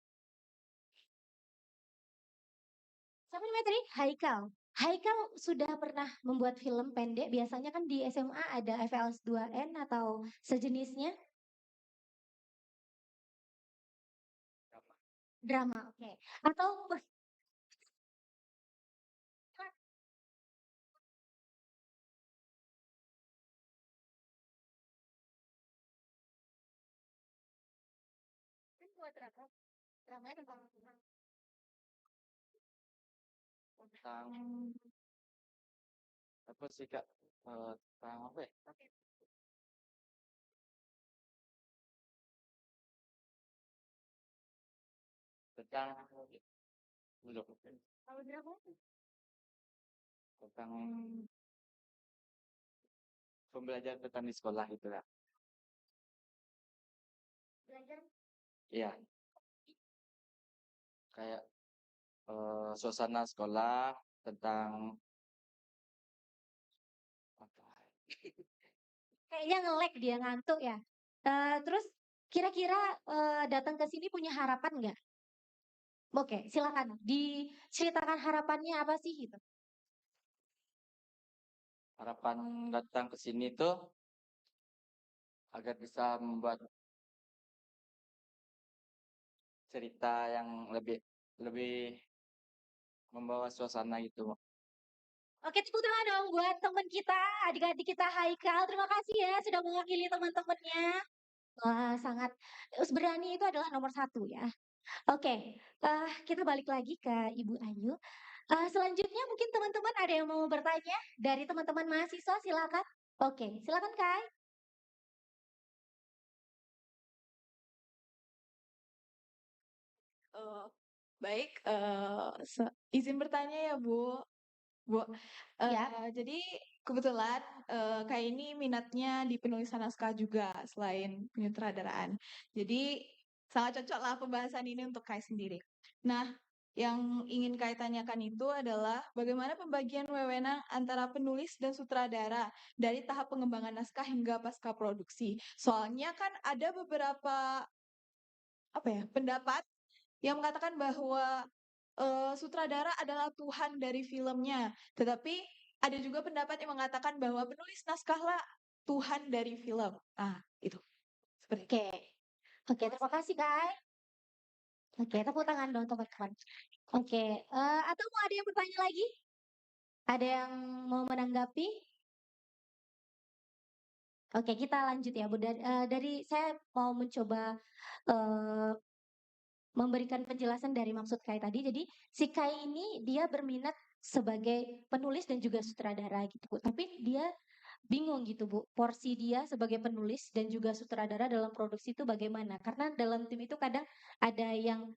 Siapa namanya tadi? Haikal. Haikal sudah pernah membuat film pendek, biasanya kan di SMA ada FLS 2N atau sejenisnya? Drama, oke. Atau buat drama, dramanya tentang Tentang apa sih Kak? Tentang apa ya? Tentang belum. kalau drama Tentang pembelajaran tentang di sekolah gitu ya. belajar Iya, kayak suasana sekolah tentang apa? kayaknya nge-lag dia, ngantuk ya. Terus kira-kira, datang ke sini punya harapan nggak? Oke, silakan diceritakan harapannya apa sih gitu? Harapan datang ke sini tuh agar bisa membuat cerita yang lebih lebih membawa suasana gitu. Oke, tepuk tangan dong buat teman kita, adik-adik kita Haikal. Terima kasih ya sudah mewakili teman-temannya. Wah, sangat berani itu adalah nomor satu ya. Oke, kita balik lagi ke Ibu Ayu. Selanjutnya mungkin teman-teman ada yang mau bertanya dari teman-teman mahasiswa, silakan. Oke, silakan Kai. Eh, baik, izin bertanya ya Bu. Bu, Ya. jadi kebetulan Kak ini minatnya di penulisan naskah juga selain penyutradaraan. Jadi sangat cocok lah pembahasan ini untuk Kak sendiri. Nah, yang ingin Kak tanyakan itu adalah bagaimana pembagian wewenang antara penulis dan sutradara dari tahap pengembangan naskah hingga pasca produksi. Soalnya kan ada beberapa pendapat yang mengatakan bahwa sutradara adalah Tuhan dari filmnya, tetapi ada juga pendapat yang mengatakan bahwa penulis naskahlah Tuhan dari film. Itu. Seperti itu. Oke. Oke, terima kasih Kai. Oke, tepuk tangan dong teman-teman. Oke, atau mau ada yang bertanya lagi? Ada yang mau menanggapi? Oke, kita lanjut ya Bu. Dari saya mau mencoba memberikan penjelasan dari maksud Kai tadi. Jadi si Kai ini dia berminat sebagai penulis dan juga sutradara gitu Bu. Tapi dia bingung gitu Bu, porsi dia sebagai penulis dan juga sutradara dalam produksi itu bagaimana? Karena dalam tim itu kadang ada yang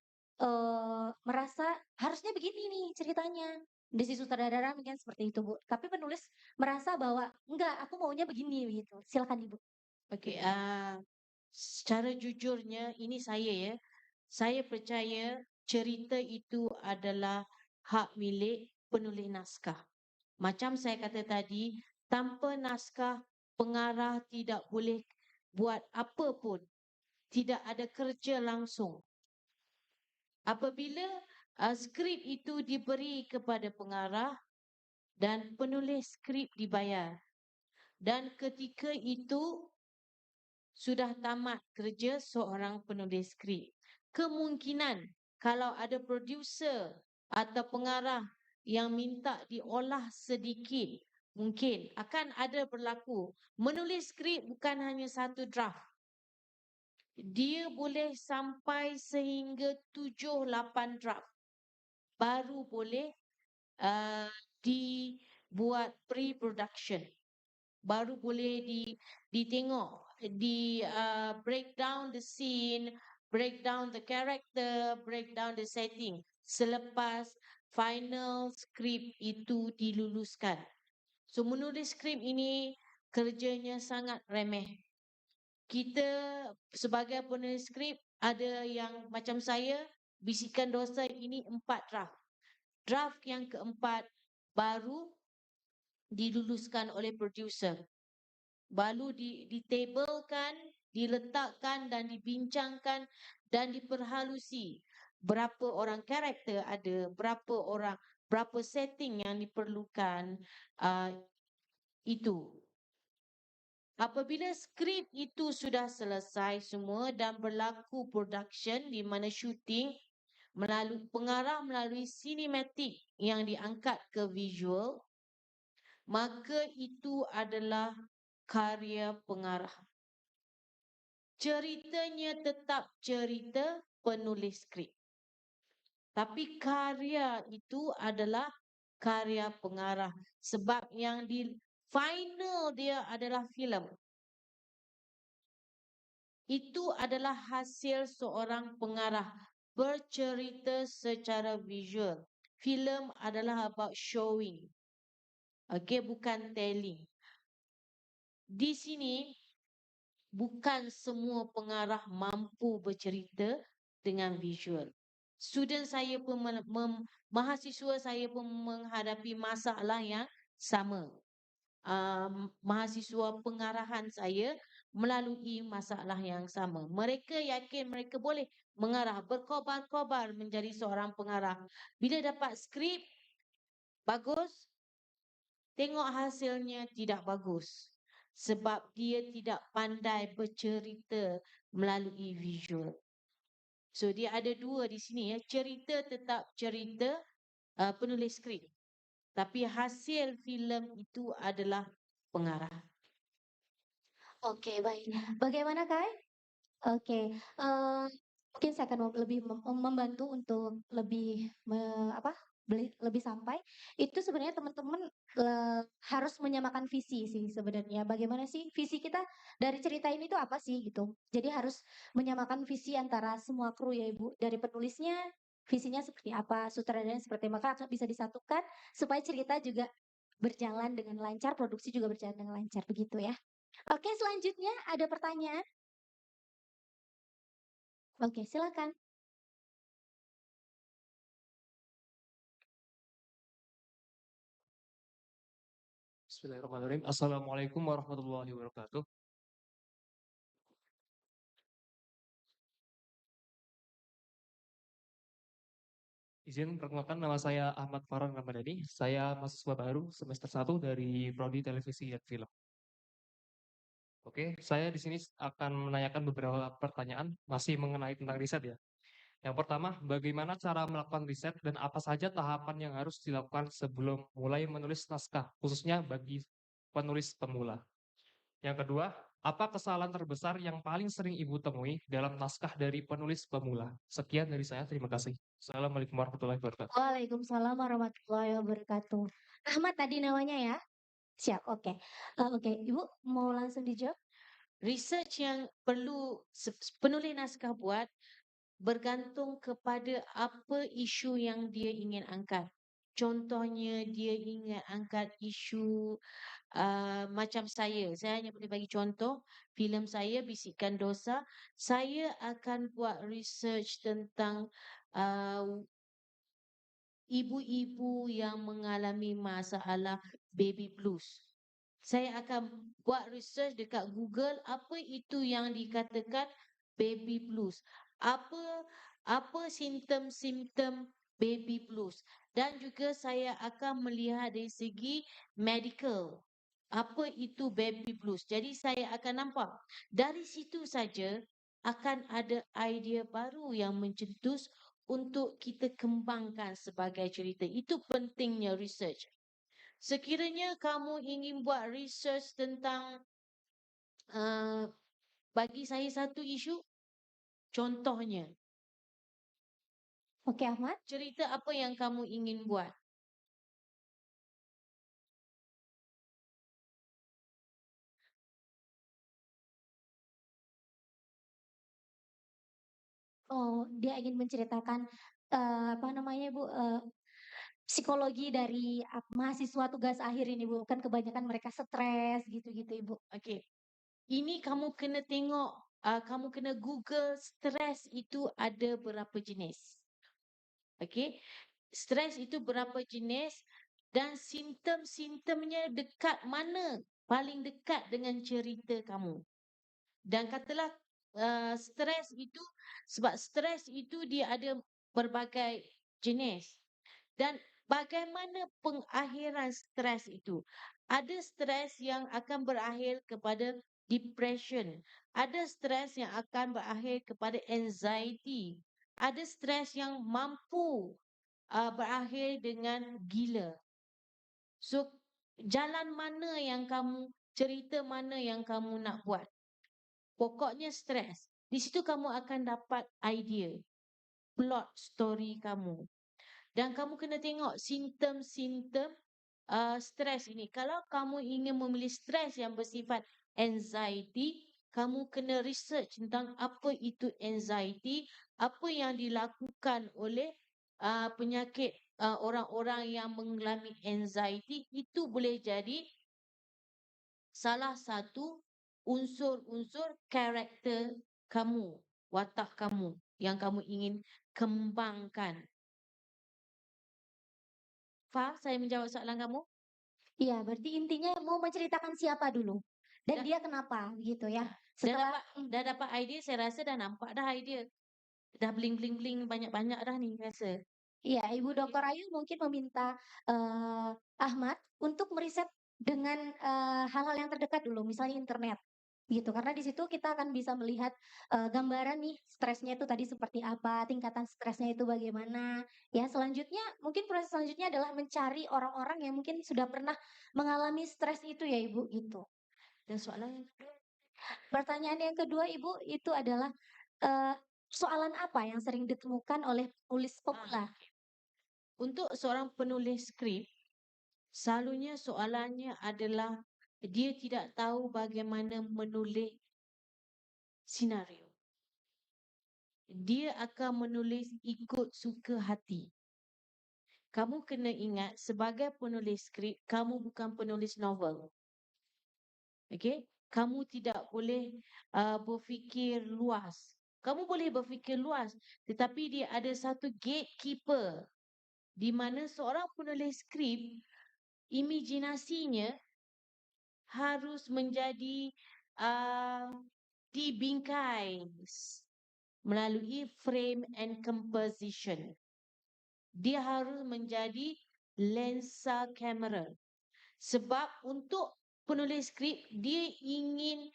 merasa harusnya begini nih ceritanya. Di sutradara mungkin seperti itu, Bu. Tapi penulis merasa bahwa enggak, aku maunya begini begitu. Silakan Ibu. Okey, secara jujurnya ini saya ya. Saya percaya cerita itu adalah hak milik penulis naskah. Macam saya kata tadi, tanpa naskah pengarah tidak boleh buat apa pun. Tidak ada kerja langsung. Apabila skrip itu diberi kepada pengarah dan penulis skrip dibayar. Dan ketika itu sudah tamat kerja seorang penulis skrip. Kemungkinan kalau ada producer atau pengarah yang minta diolah sedikit, mungkin akan ada berlaku. Menulis skrip bukan hanya satu draft. Dia boleh sampai sehingga 7-8 draft. Baru boleh dibuat pre-production. Baru boleh ditengok, break down the scene, break down the character, break down the setting. Selepas final script itu diluluskan. So menulis skrip ini kerjanya sangat remeh. Kita sebagai penulis skrip ada yang macam saya, Bisikan Dosa ini 4 draft. Draft yang keempat baru diluluskan oleh producer. Baru ditabelkan, diletakkan dan dibincangkan dan diperhalusi. Berapa orang karakter ada, berapa setting yang diperlukan, itu. Apabila skrip itu sudah selesai semua dan berlaku production di mana shooting, pengarah melalui sinematik yang diangkat ke visual, maka itu adalah karya pengarah. Ceritanya tetap cerita penulis skrip. Tapi karya itu adalah karya pengarah. Sebab yang di final dia adalah filem. Itu adalah hasil seorang pengarah bercerita secara visual. Filem adalah about showing. Okey, bukan telling. Di sini bukan semua pengarah mampu bercerita dengan visual. Student saya pun mahasiswa saya pun menghadapi masalah yang sama. Mahasiswa pengarahan saya melalui masalah yang sama. Mereka yakin mereka boleh mengarah, berkobar-kobar menjadi seorang pengarah. Bila dapat skrip bagus, tengok hasilnya tidak bagus. Sebab dia tidak pandai bercerita melalui visual. So dia ada dua di sini ya. Cerita tetap cerita penulis skrip. Tapi hasil filem itu adalah pengarah. Oke, baik. Bagaimana Kai? Oke, mungkin saya akan lebih membantu untuk lebih lebih sampai. Itu sebenarnya teman-teman harus menyamakan visi sih sebenarnya. Bagaimana sih visi kita dari cerita ini tuh apa sih gitu. Jadi harus menyamakan visi antara semua kru ya Ibu. Dari penulisnya, visinya seperti apa, sutradaranya seperti apa, maka bisa disatukan supaya cerita juga berjalan dengan lancar, produksi juga berjalan dengan lancar begitu ya. Oke, selanjutnya ada pertanyaan. Oke, silakan. Bismillahirrahmanirrahim. Assalamualaikum warahmatullahi wabarakatuh. Izin perkenalkan, nama saya Ahmad Farhan Ramadhani. Saya mahasiswa baru semester 1 dari Prodi Televisi dan Film. Oke, saya di sini akan menanyakan beberapa pertanyaan masih mengenai tentang riset ya. Yang pertama, bagaimana cara melakukan riset dan apa saja tahapan yang harus dilakukan sebelum mulai menulis naskah, khususnya bagi penulis pemula. Yang kedua, apa kesalahan terbesar yang paling sering Ibu temui dalam naskah dari penulis pemula? Sekian dari saya, terima kasih. Assalamualaikum warahmatullahi wabarakatuh. Waalaikumsalam warahmatullahi wabarakatuh. Ahmad tadi namanya ya? Siap, oke. Oke, Ibu mau langsung dijawab? Research yang perlu penulis naskah buat bergantung kepada apa isu yang dia ingin angkat. Contohnya dia ingat angkat isu macam saya hanya boleh bagi contoh filem saya Bisikan Dosa. Saya akan buat research tentang uh, ibu-ibu yang mengalami masalah baby blues. Saya akan buat research dekat Google apa itu yang dikatakan baby blues. Apa simptom-simptom baby blues, dan juga saya akan melihat dari segi medical apa itu baby blues. Jadi saya akan nampak dari situ saja akan ada idea baru yang mencetus untuk kita kembangkan sebagai cerita. Itu pentingnya research. Sekiranya kamu ingin buat research tentang bagi saya satu isu, contohnya Okey Ahmad. cerita apa yang kamu ingin buat? Oh, dia ingin menceritakan, apa namanya Ibu, psikologi dari mahasiswa tugas akhir ini Bu, kan kebanyakan mereka stres gitu-gitu Ibu. Okey. Ini kamu kena tengok, kamu kena Google stres itu ada berapa jenis. Okey. Stres itu berapa jenis dan simptom-simptomnya dekat mana? Paling dekat dengan cerita kamu. Dan katalah stres itu, sebab stres itu dia ada berbagai jenis. Dan bagaimana pengakhiran stres itu? Ada stres yang akan berakhir kepada depression. Ada stres yang akan berakhir kepada anxiety. Ada stres yang mampu berakhir dengan gila. So, jalan mana yang kamu, cerita mana yang kamu nak buat? Pokoknya stres. Di situ kamu akan dapat idea, plot story kamu. Dan kamu kena tengok simptom-simptom stres ini. Kalau kamu ingin memilih stres yang bersifat anxiety, kamu kena research tentang apa itu anxiety, apa yang dilakukan oleh penyakit orang-orang yang mengalami anxiety. Itu boleh jadi salah satu unsur-unsur karakter kamu, watak kamu yang kamu ingin kembangkan. Faham saya menjawab soalan kamu? Iya, berarti intinya mau menceritakan siapa dulu dan Dah. dia kenapa gitu ya. Dah dapat idea, saya rasa dah nampak dah idea. Dah bling-bling-bling banyak-banyak dah ni rasa. Iya, Ibu Dr. Ayu mungkin meminta Ahmad untuk meriset dengan hal-hal yang terdekat dulu, misalnya internet gitu. Karena di situ kita akan bisa melihat gambaran nih stresnya itu tadi seperti apa, tingkatan stresnya itu bagaimana. Ya, selanjutnya mungkin proses selanjutnya adalah mencari orang-orang yang mungkin sudah pernah mengalami stres itu ya Ibu gitu. Dan soalan yang kedua, Pertanyaan yang kedua Ibu itu adalah soalan apa yang sering ditemukan oleh penulis pemula? untuk seorang penulis skrip, selalunya soalannya adalah dia tidak tahu bagaimana menulis senario. Dia akan menulis ikut suka hati. Kamu kena ingat sebagai penulis skrip, kamu bukan penulis novel. Okey? Kamu tidak boleh berfikir luas. Kamu boleh berfikir luas, tetapi dia ada satu gatekeeper di mana seorang penulis skrip imajinasinya harus menjadi dibingkai melalui frame and composition. Dia harus menjadi lensa kamera. Sebab untuk penulis skrip, dia ingin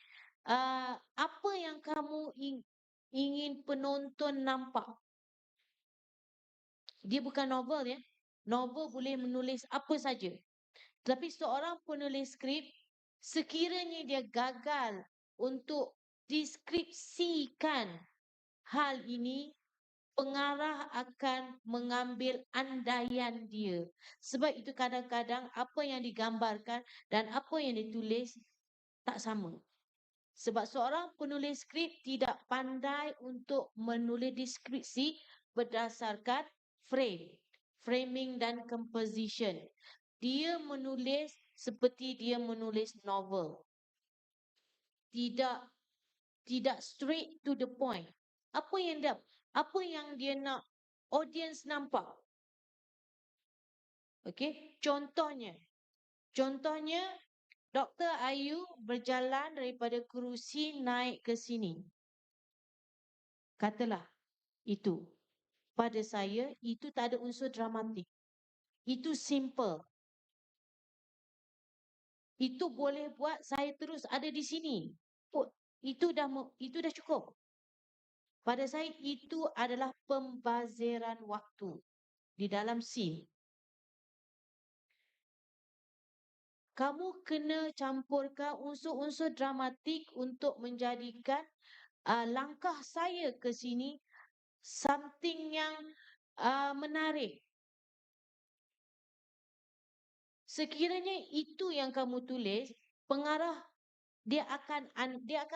apa yang kamu ingin penonton nampak. Dia bukan novel ya. Novel boleh menulis apa saja. Tapi seorang penulis skrip, sekiranya dia gagal untuk deskripsikan hal ini, pengarah akan mengambil andaian dia. Sebab itu kadang-kadang apa yang digambarkan dan apa yang ditulis tak sama. Sebab seorang penulis skrip tidak pandai untuk menulis deskripsi berdasarkan frame. framing dan composition. Dia menulis seperti dia menulis novel. Tidak straight to the point. Apa yang dia nak audience nampak. Okey, contohnya Dr. Ayu berjalan daripada kerusi naik ke sini. Katalah itu. Pada saya, itu tak ada unsur dramatik. Itu simple. Itu boleh buat saya terus ada di sini. Itu dah cukup. Pada saya, itu adalah pembaziran waktu di dalam scene. Kamu kena campurkan unsur-unsur dramatik untuk menjadikan langkah saya ke sini something yang menarik. Sekiranya itu yang kamu tulis, pengarah dia akan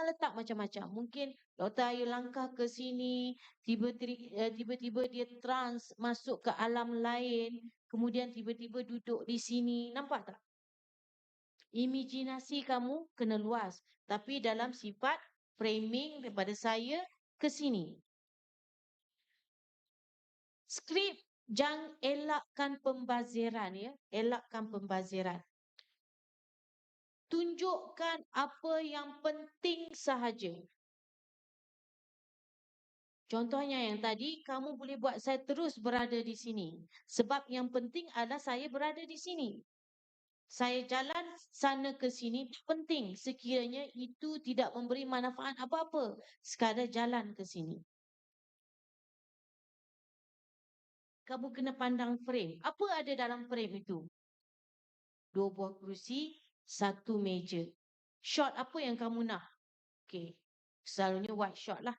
letak macam-macam. Mungkin Dr. Ayu langkah ke sini, tiba-tiba dia trans masuk ke alam lain, kemudian tiba-tiba duduk di sini. Nampak tak? Imajinasi kamu kena luas, tapi dalam sifat framing daripada saya ke sini. Skrip jangan elakkan pembaziran ya, elakkan pembaziran. Tunjukkan apa yang penting sahaja. Contohnya yang tadi, kamu boleh buat saya terus berada di sini. Sebab yang penting adalah saya berada di sini. Saya jalan sana ke sini penting sekiranya itu tidak memberi manfaat apa-apa. Sekadar jalan ke sini. Kamu kena pandang frame. Apa ada dalam frame itu? 2 buah kerusi, 1 meja. Shot apa yang kamu nak? Okey. Selalunya wide shot lah.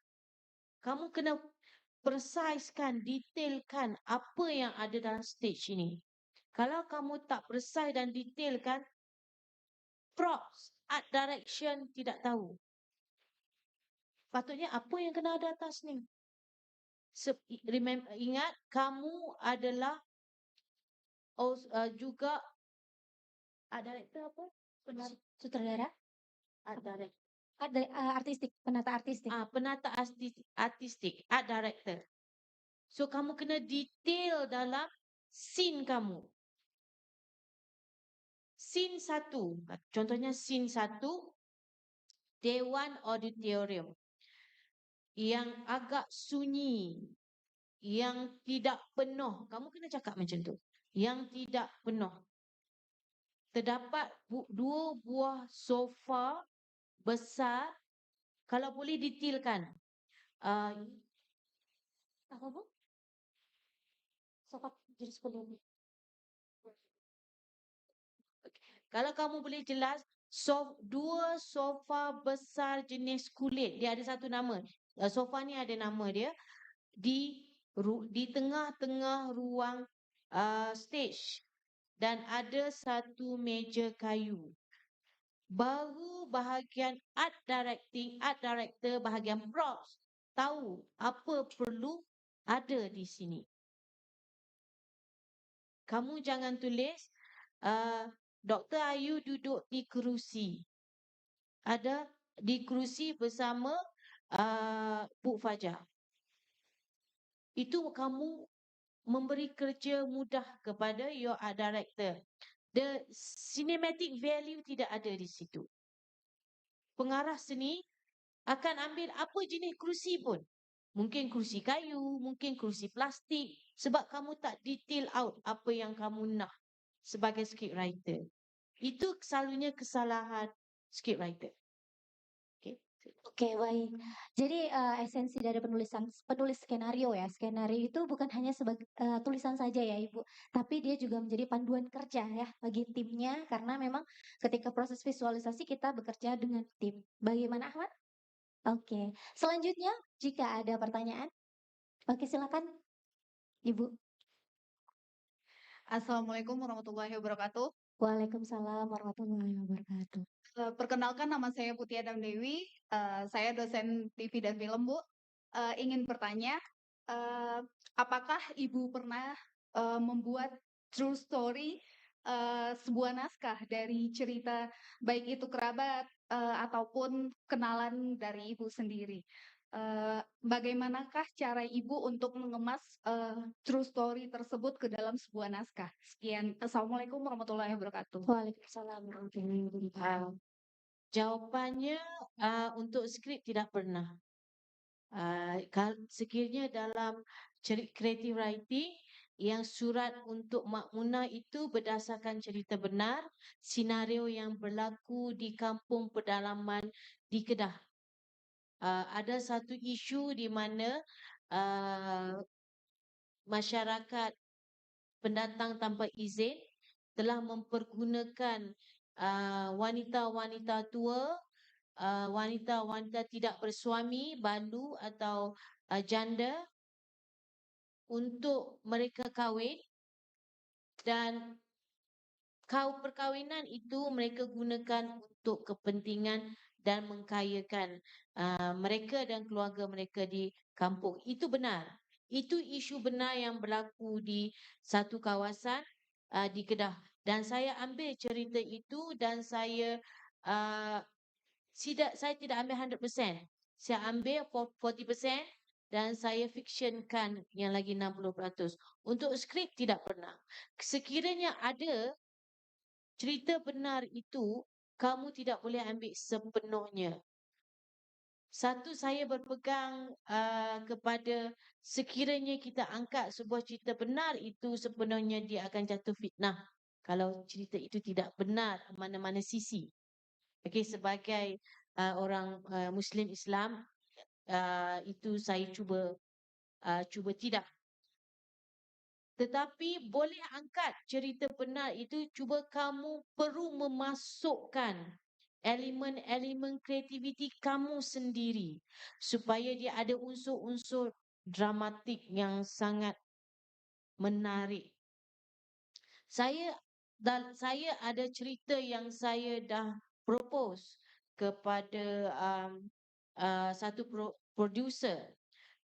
Kamu kena precisekan, detailkan apa yang ada dalam stage ini. Kalau kamu tak precise dan detailkan, props, art direction tidak tahu. Patutnya apa yang kena ada atas ni? Ingat, kamu adalah juga art director apa? Sutradara? Art director. Artistik, penata artistik. Penata artistik, art director. So, kamu kena detail dalam scene kamu. Scene 1, contohnya scene 1, Dewan Auditorium. Yang agak sunyi, yang tidak penuh. Kamu kena cakap macam tu. Yang tidak penuh. Terdapat 2 buah sofa besar. Kalau boleh detailkan. Apa bu? Sofa jenis kulit. Kalau kamu boleh jelas, 2 sofa besar jenis kulit. Dia ada satu nama. Sofa ni ada nama dia. Di tengah-tengah ruang stage. Dan ada 1 meja kayu. Baru bahagian art director bahagian props tahu apa perlu ada di sini. Kamu jangan tulis Dr. Ayu duduk di kerusi. Ada di kerusi bersama Bu Fajar. Itu kamu memberi kerja mudah kepada your art director. The cinematic value tidak ada di situ. Pengarah seni akan ambil apa jenis kerusi pun. Mungkin kerusi kayu, mungkin kerusi plastik. Sebab kamu tak detail out apa yang kamu nak sebagai scriptwriter. Itu selalunya kesalahan scriptwriter. Oke, baik. Jadi esensi dari penulis skenario ya. Skenario itu bukan hanya sebagai tulisan saja ya Ibu, tapi dia juga menjadi panduan kerja ya bagi timnya karena memang ketika proses visualisasi kita bekerja dengan tim. Bagaimana Ahmad? Oke. Selanjutnya jika ada pertanyaan. Oke, silakan Ibu. Assalamualaikum warahmatullahi wabarakatuh. Waalaikumsalam warahmatullahi wabarakatuh. Perkenalkan, nama saya Putih Adam Dewi. Saya dosen TV dan film, Bu. Ingin bertanya, apakah Ibu pernah membuat true story sebuah naskah dari cerita baik itu kerabat ataupun kenalan dari ibu sendiri. Bagaimanakah cara ibu untuk mengemas true story tersebut ke dalam sebuah naskah? Sekian, Assalamualaikum warahmatullahi wabarakatuh. Waalaikumsalam warahmatullahi wabarakatuh. Jawapannya untuk skrip tidak pernah. Sekiranya dalam creative writing yang surat untuk Makmunah itu berdasarkan cerita benar, senario yang berlaku di kampung pedalaman di Kedah. Ada satu isu di mana masyarakat pendatang tanpa izin telah mempergunakan wanita-wanita tua, wanita-wanita tidak bersuami, balu atau janda untuk mereka kahwin, dan perkahwinan itu mereka gunakan untuk kepentingan dan mengkayakan mereka dan keluarga mereka di kampung. Itu benar. Itu isu benar yang berlaku di satu kawasan di Kedah. Dan saya ambil cerita itu dan saya tidak ambil 100%. Saya ambil 40% dan saya fictionkan yang lagi 60%. Untuk skrip tidak pernah. Sekiranya ada cerita benar itu, kamu tidak boleh ambil sepenuhnya. Satu, saya berpegang kepada sekiranya kita angkat sebuah cerita benar itu sepenuhnya dia akan jatuh fitnah. Kalau cerita itu tidak benar mana-mana sisi. Okey, sebagai orang Muslim Islam, itu saya cuba tidak. Tetapi boleh angkat cerita benar itu, cuba kamu perlu memasukkan elemen-elemen kreativiti kamu sendiri supaya dia ada unsur-unsur dramatik yang sangat menarik. Saya ada cerita yang saya dah propose kepada satu producer.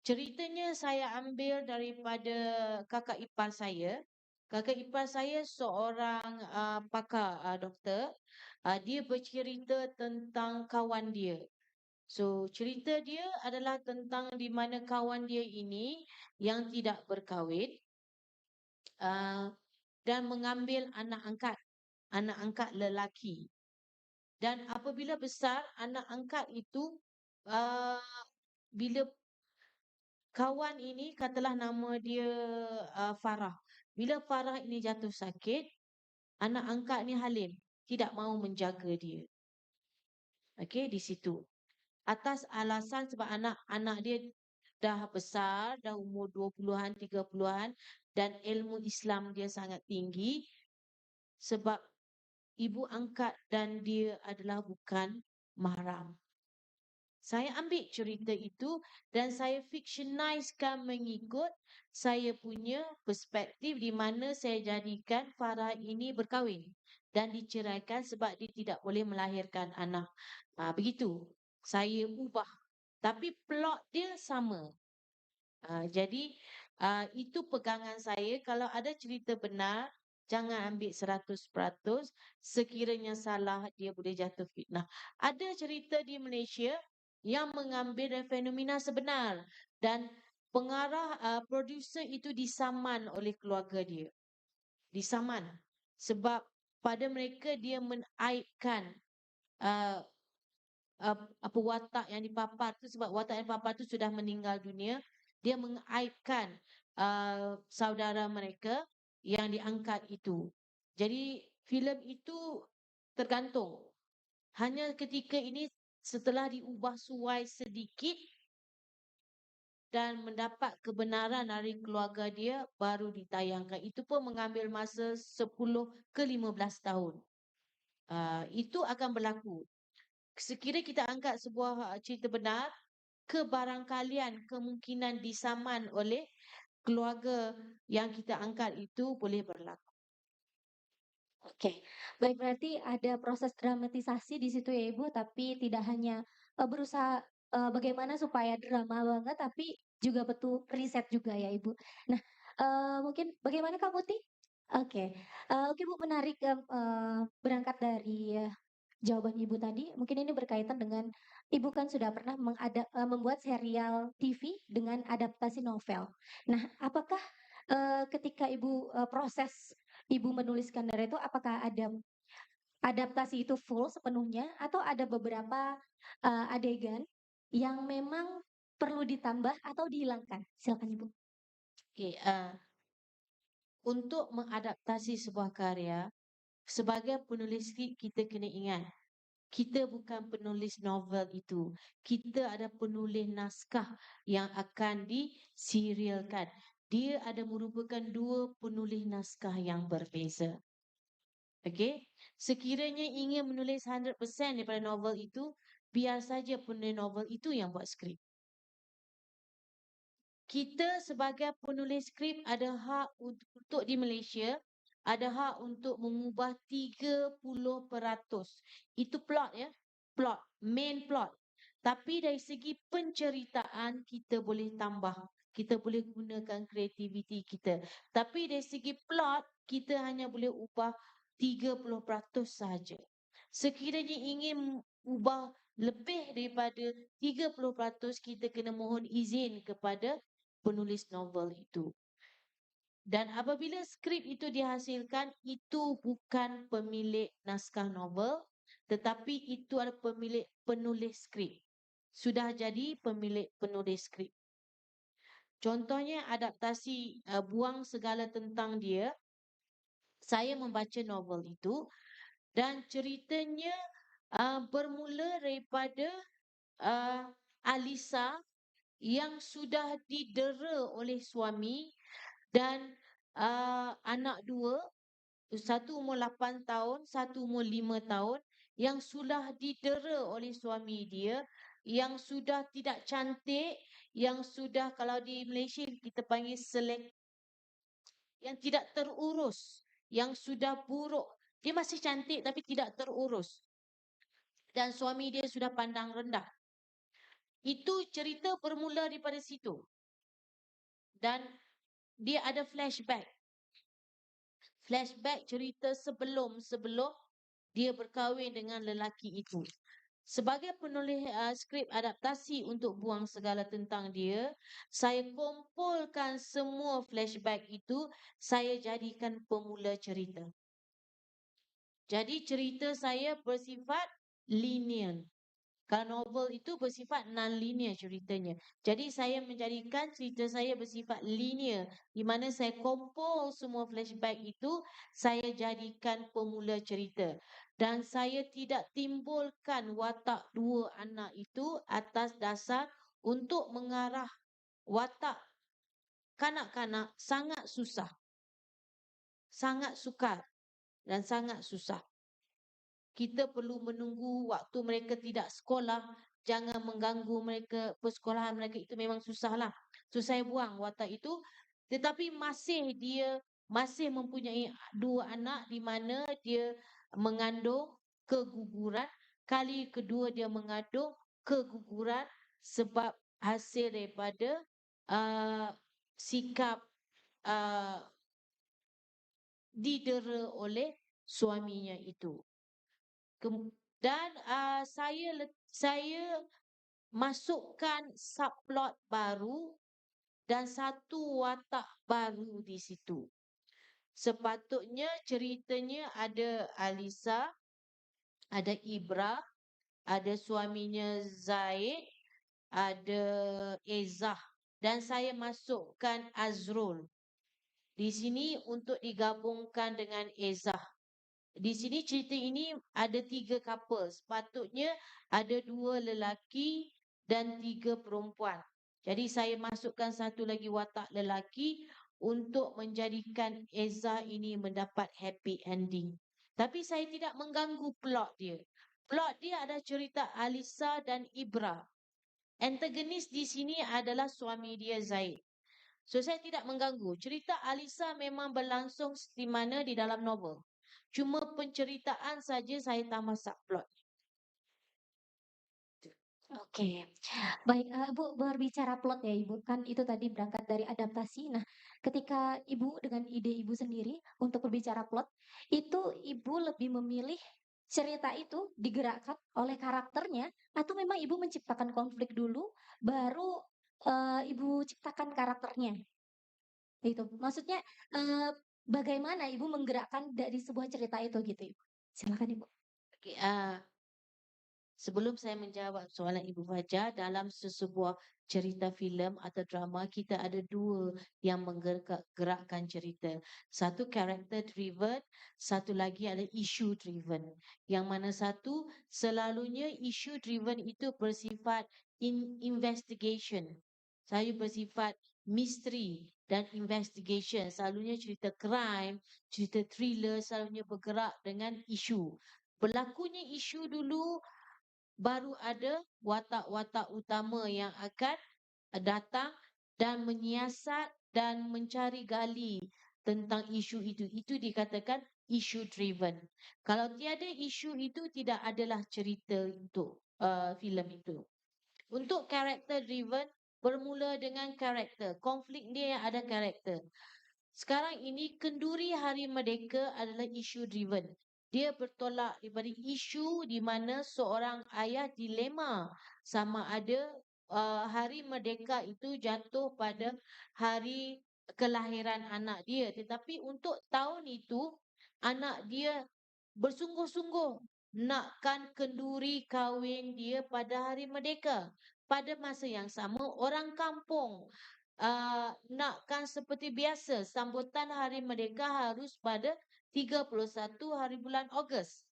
Ceritanya saya ambil daripada kakak ipar saya. Kakak ipar saya seorang pakar doktor. Dia bercerita tentang kawan dia. So, cerita dia adalah tentang di mana kawan dia ini yang tidak berkahwin dan mengambil anak angkat lelaki. Dan apabila besar, anak angkat itu bila kawan ini, katalah nama dia Farah. Bila Farah ini jatuh sakit, anak angkat ni Halim tidak mahu menjaga dia. Okey, di situ. Atas alasan sebab anak-anak dia dah besar, dah umur 20-an, 30-an dan ilmu Islam dia sangat tinggi sebab ibu angkat dan dia adalah bukan mahram. Saya ambil cerita itu dan saya fictionizekan mengikut saya punya perspektif di mana saya jadikan Farah ini berkahwin dan diceraikan sebab dia tidak boleh melahirkan anak. Begitu. Saya ubah. Tapi plot dia sama. Jadi itu pegangan saya. Kalau ada cerita benar, jangan ambil 100%. Sekiranya salah, dia boleh jatuh fitnah. Ada cerita di Malaysia yang mengambil dari fenomena sebenar dan pengarah producer itu disaman oleh keluarga dia. Disaman sebab pada mereka dia menaibkan watak yang dipapar tu, sebab watak yang dipapar tu sudah meninggal dunia. Dia mengaibkan saudara mereka yang diangkat itu. Jadi filem itu tergantung. Hanya ketika ini setelah diubah suai sedikit dan mendapat kebenaran dari keluarga dia, baru ditayangkan. Itu pun mengambil masa 10 ke 15 tahun. Itu akan berlaku. Sekiranya kita angkat sebuah cerita benar, kebarangkalian kemungkinan disaman oleh keluarga yang kita angkat itu boleh berlaku. Oke, baik, berarti ada proses dramatisasi di situ ya Ibu, tapi tidak hanya berusaha bagaimana supaya drama banget, tapi juga betul riset juga ya Ibu. Nah, Mungkin bagaimana Kak Muti? Oke, oke Bu, menarik, berangkat dari jawaban Ibu tadi, mungkin ini berkaitan dengan Ibu kan sudah pernah membuat serial TV dengan adaptasi novel. Nah, apakah ketika Ibu proses Ibu menuliskan dari itu, apakah ada adaptasi itu full sepenuhnya atau ada beberapa adegan yang memang perlu ditambah atau dihilangkan? Silakan Ibu. Okey, untuk mengadaptasi sebuah karya, sebagai penulis skrip kita kena ingat, kita bukan penulis novel itu. Kita ada penulis naskah yang akan diserialkan. Dia ada merupakan dua penulis naskah yang berbeza. Okey? Sekiranya ingin menulis 100% daripada novel itu, biar saja penulis novel itu yang buat skrip. Kita sebagai penulis skrip ada hak untuk di Malaysia, ada hak untuk mengubah 30%. Itu plot ya, plot, main plot. Tapi dari segi penceritaan kita boleh tambah, kita boleh gunakan kreativiti kita. Tapi dari segi plot kita hanya boleh ubah 30% sahaja. Sekiranya ingin ubah lebih daripada 30%, kita kena mohon izin kepada penulis novel itu. Dan apabila skrip itu dihasilkan, itu bukan pemilik naskah novel, tetapi itu adalah pemilik penulis skrip. Sudah jadi pemilik penulis skrip. Contohnya adaptasi Buang Segala Tentang Dia. Saya membaca novel itu dan ceritanya bermula daripada Alisa yang sudah didera oleh suami dan anak dua, satu umur 8 tahun, satu umur 5 tahun, yang sudah didera oleh suami dia, yang sudah tidak cantik, yang sudah kalau di Malaysia kita panggil yang tidak terurus, yang sudah buruk. Dia masih cantik tapi tidak terurus. Dan suami dia sudah pandang rendah. Itu cerita bermula daripada situ. Dan dia ada flashback. Flashback cerita sebelum dia berkahwin dengan lelaki itu. Sebagai penulis skrip adaptasi untuk Buang Segala Tentang Dia, saya kumpulkan semua flashback itu, saya jadikan pemula cerita. Jadi cerita saya bersifat linear. Kalau novel itu bersifat non-linear ceritanya. Jadi saya menjadikan cerita saya bersifat linear, di mana saya kumpul semua flashback itu, saya jadikan pemula cerita. Dan saya tidak timbulkan watak dua anak itu atas dasar untuk mengarah watak kanak-kanak sangat susah. Sangat sukar dan sangat susah. Kita perlu menunggu waktu mereka tidak sekolah. Jangan mengganggu mereka, persekolahan mereka itu memang susahlah. So saya buang watak itu. Tetapi dia masih mempunyai dua anak di mana dia mengandung keguguran. Kali kedua dia mengandung keguguran sebab hasil daripada sikap didera oleh suaminya itu. Dan saya masukkan subplot baru dan satu watak baru di situ. Sepatutnya ceritanya ada Alisa, ada Ibra, ada suaminya Zaid, ada Ezah dan saya masukkan Azrul. Di sini untuk digabungkan dengan Ezah. Di sini cerita ini ada 3 couple. Sepatutnya ada 2 lelaki dan 3 perempuan. Jadi saya masukkan satu lagi watak lelaki untuk menjadikan Eza ini mendapat happy ending. Tapi saya tidak mengganggu plot dia. Plot dia ada cerita Alisa dan Ibra. Antagonis di sini adalah suami dia Zaid. So saya tidak mengganggu. Cerita Alisa memang berlangsung di mana di dalam novel. Cuma penceritaan saja saya tambah subplot. Oke, baik, Ibu berbicara plot ya Ibu, kan itu tadi berangkat dari adaptasi. Nah, ketika Ibu dengan ide Ibu sendiri untuk berbicara plot, itu Ibu lebih memilih cerita itu digerakkan oleh karakternya atau memang Ibu menciptakan konflik dulu, baru, Ibu ciptakan karakternya? Itu, maksudnya, bagaimana Ibu menggerakkan dari sebuah cerita itu gitu Ibu? Silakan Ibu. Okey, sebelum saya menjawab soalan Ibu Fajar, dalam sesebuah cerita filem atau drama, kita ada dua yang gerakkan cerita. Satu character driven, satu lagi adalah issue driven. Yang mana satu, selalunya issue driven itu bersifat investigation. Saya bersifat misteri dan investigation. Selalunya cerita crime, cerita thriller selalunya bergerak dengan isu. Berlakunya isu dulu, baru ada watak-watak utama yang akan datang dan menyiasat dan mencari gali tentang isu itu. Itu dikatakan issue driven. Kalau tiada isu itu, tidak adalah cerita untuk filem itu. Untuk character driven, bermula dengan karakter. Konflik dia yang ada karakter. Sekarang ini Kenduri Hari Merdeka adalah isu driven. Dia bertolak daripada isu di mana seorang ayah dilema sama ada Hari Merdeka itu jatuh pada hari kelahiran anak dia. Tetapi untuk tahun itu, anak dia bersungguh-sungguh nakkan kenduri kahwin dia pada Hari Merdeka. Pada masa yang sama, orang kampung nakkan seperti biasa sambutan Hari Merdeka harus pada 31 hari bulan Ogos.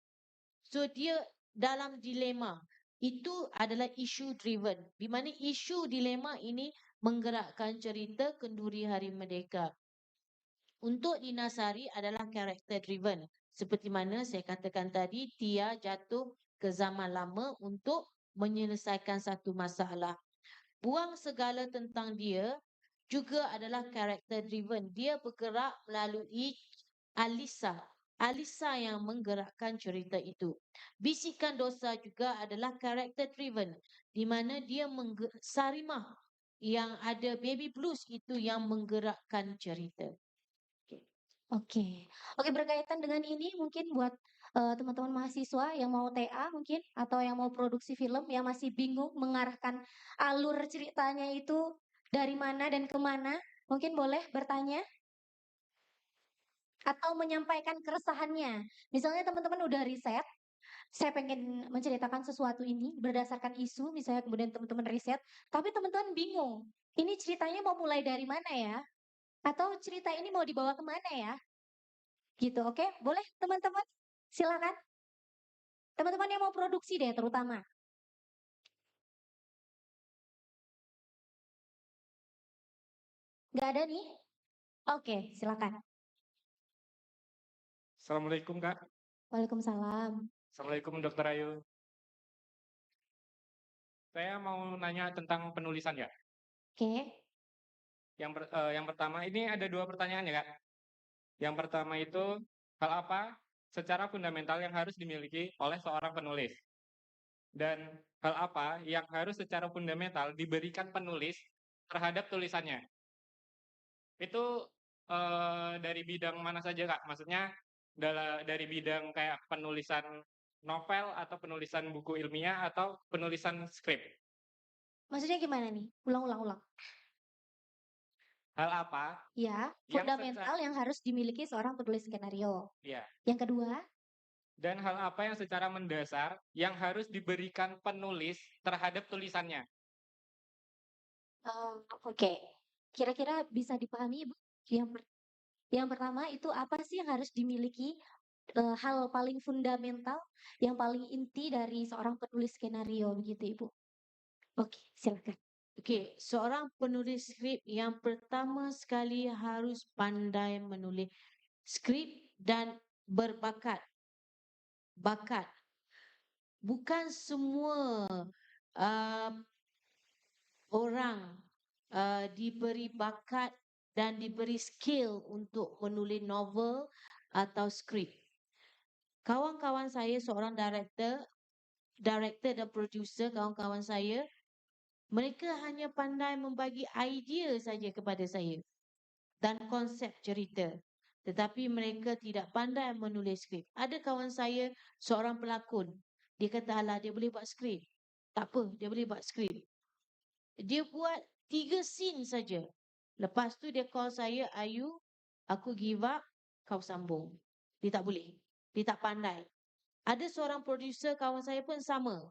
So dia dalam dilema. Itu adalah isu driven. Di mana isu dilema ini menggerakkan cerita Kenduri Hari Merdeka. Untuk dinasari adalah character driven. Seperti mana saya katakan tadi, Tia jatuh ke zaman lama untuk menyelesaikan satu masalah. Buang segala tentang dia juga adalah character driven. Dia bergerak melalui Alisa. Alisa yang menggerakkan cerita itu. Bisikan Dosa juga adalah character driven, di mana dia Sarimah yang ada baby blues itu yang menggerakkan cerita. Oke. Oke, berkaitan dengan ini mungkin buat teman-teman mahasiswa yang mau TA mungkin atau yang mau produksi film yang masih bingung mengarahkan alur ceritanya itu dari mana dan kemana, mungkin boleh bertanya atau menyampaikan keresahannya. Misalnya teman-teman udah riset, saya pengen menceritakan sesuatu ini berdasarkan isu, misalnya kemudian teman-teman riset, tapi teman-teman bingung, ini ceritanya mau mulai dari mana ya? Atau cerita ini mau dibawa kemana ya? Gitu, oke? Boleh teman-teman? Silakan. Teman-teman yang mau produksi deh terutama. Nggak ada nih? Oke, silakan. Assalamualaikum Kak. Waalaikumsalam. Assalamualaikum Dokter Ayu. Saya mau nanya tentang penulisan ya. Oke. Yang pertama, ini ada dua pertanyaan ya Kak. Yang pertama itu, hal apa secara fundamental yang harus dimiliki oleh seorang penulis? Dan hal apa yang harus secara fundamental diberikan penulis terhadap tulisannya? Itu dari bidang mana saja Kak? Maksudnya dari bidang kayak penulisan novel atau penulisan buku ilmiah atau penulisan skrip? Maksudnya gimana nih? Ulang. Hal apa Ya, yang fundamental yang harus dimiliki seorang penulis skenario. ya, Yang kedua, dan hal apa yang secara mendasar yang harus diberikan penulis terhadap tulisannya? oke. Kira-kira bisa dipahami, Ibu? Yang pertama itu apa sih yang harus dimiliki hal paling fundamental, yang paling inti dari seorang penulis skenario begitu, Ibu? Oke, silakan. Okey, seorang penulis skrip yang pertama sekali harus pandai menulis skrip dan berbakat. Bakat. Bukan semua orang diberi bakat dan diberi skill untuk menulis novel atau skrip. Kawan-kawan saya seorang director director dan producer, kawan-kawan saya, mereka hanya pandai membagi idea saja kepada saya dan konsep cerita. Tetapi mereka tidak pandai menulis skrip. Ada kawan saya, seorang pelakon. Dia kata, alah dia boleh buat skrip. Tak apa, dia boleh buat skrip. Dia buat 3 scene saja. Lepas tu dia call saya, Ayu, aku give up, kau sambung. Dia tak boleh. Dia tak pandai. Ada seorang producer kawan saya pun sama.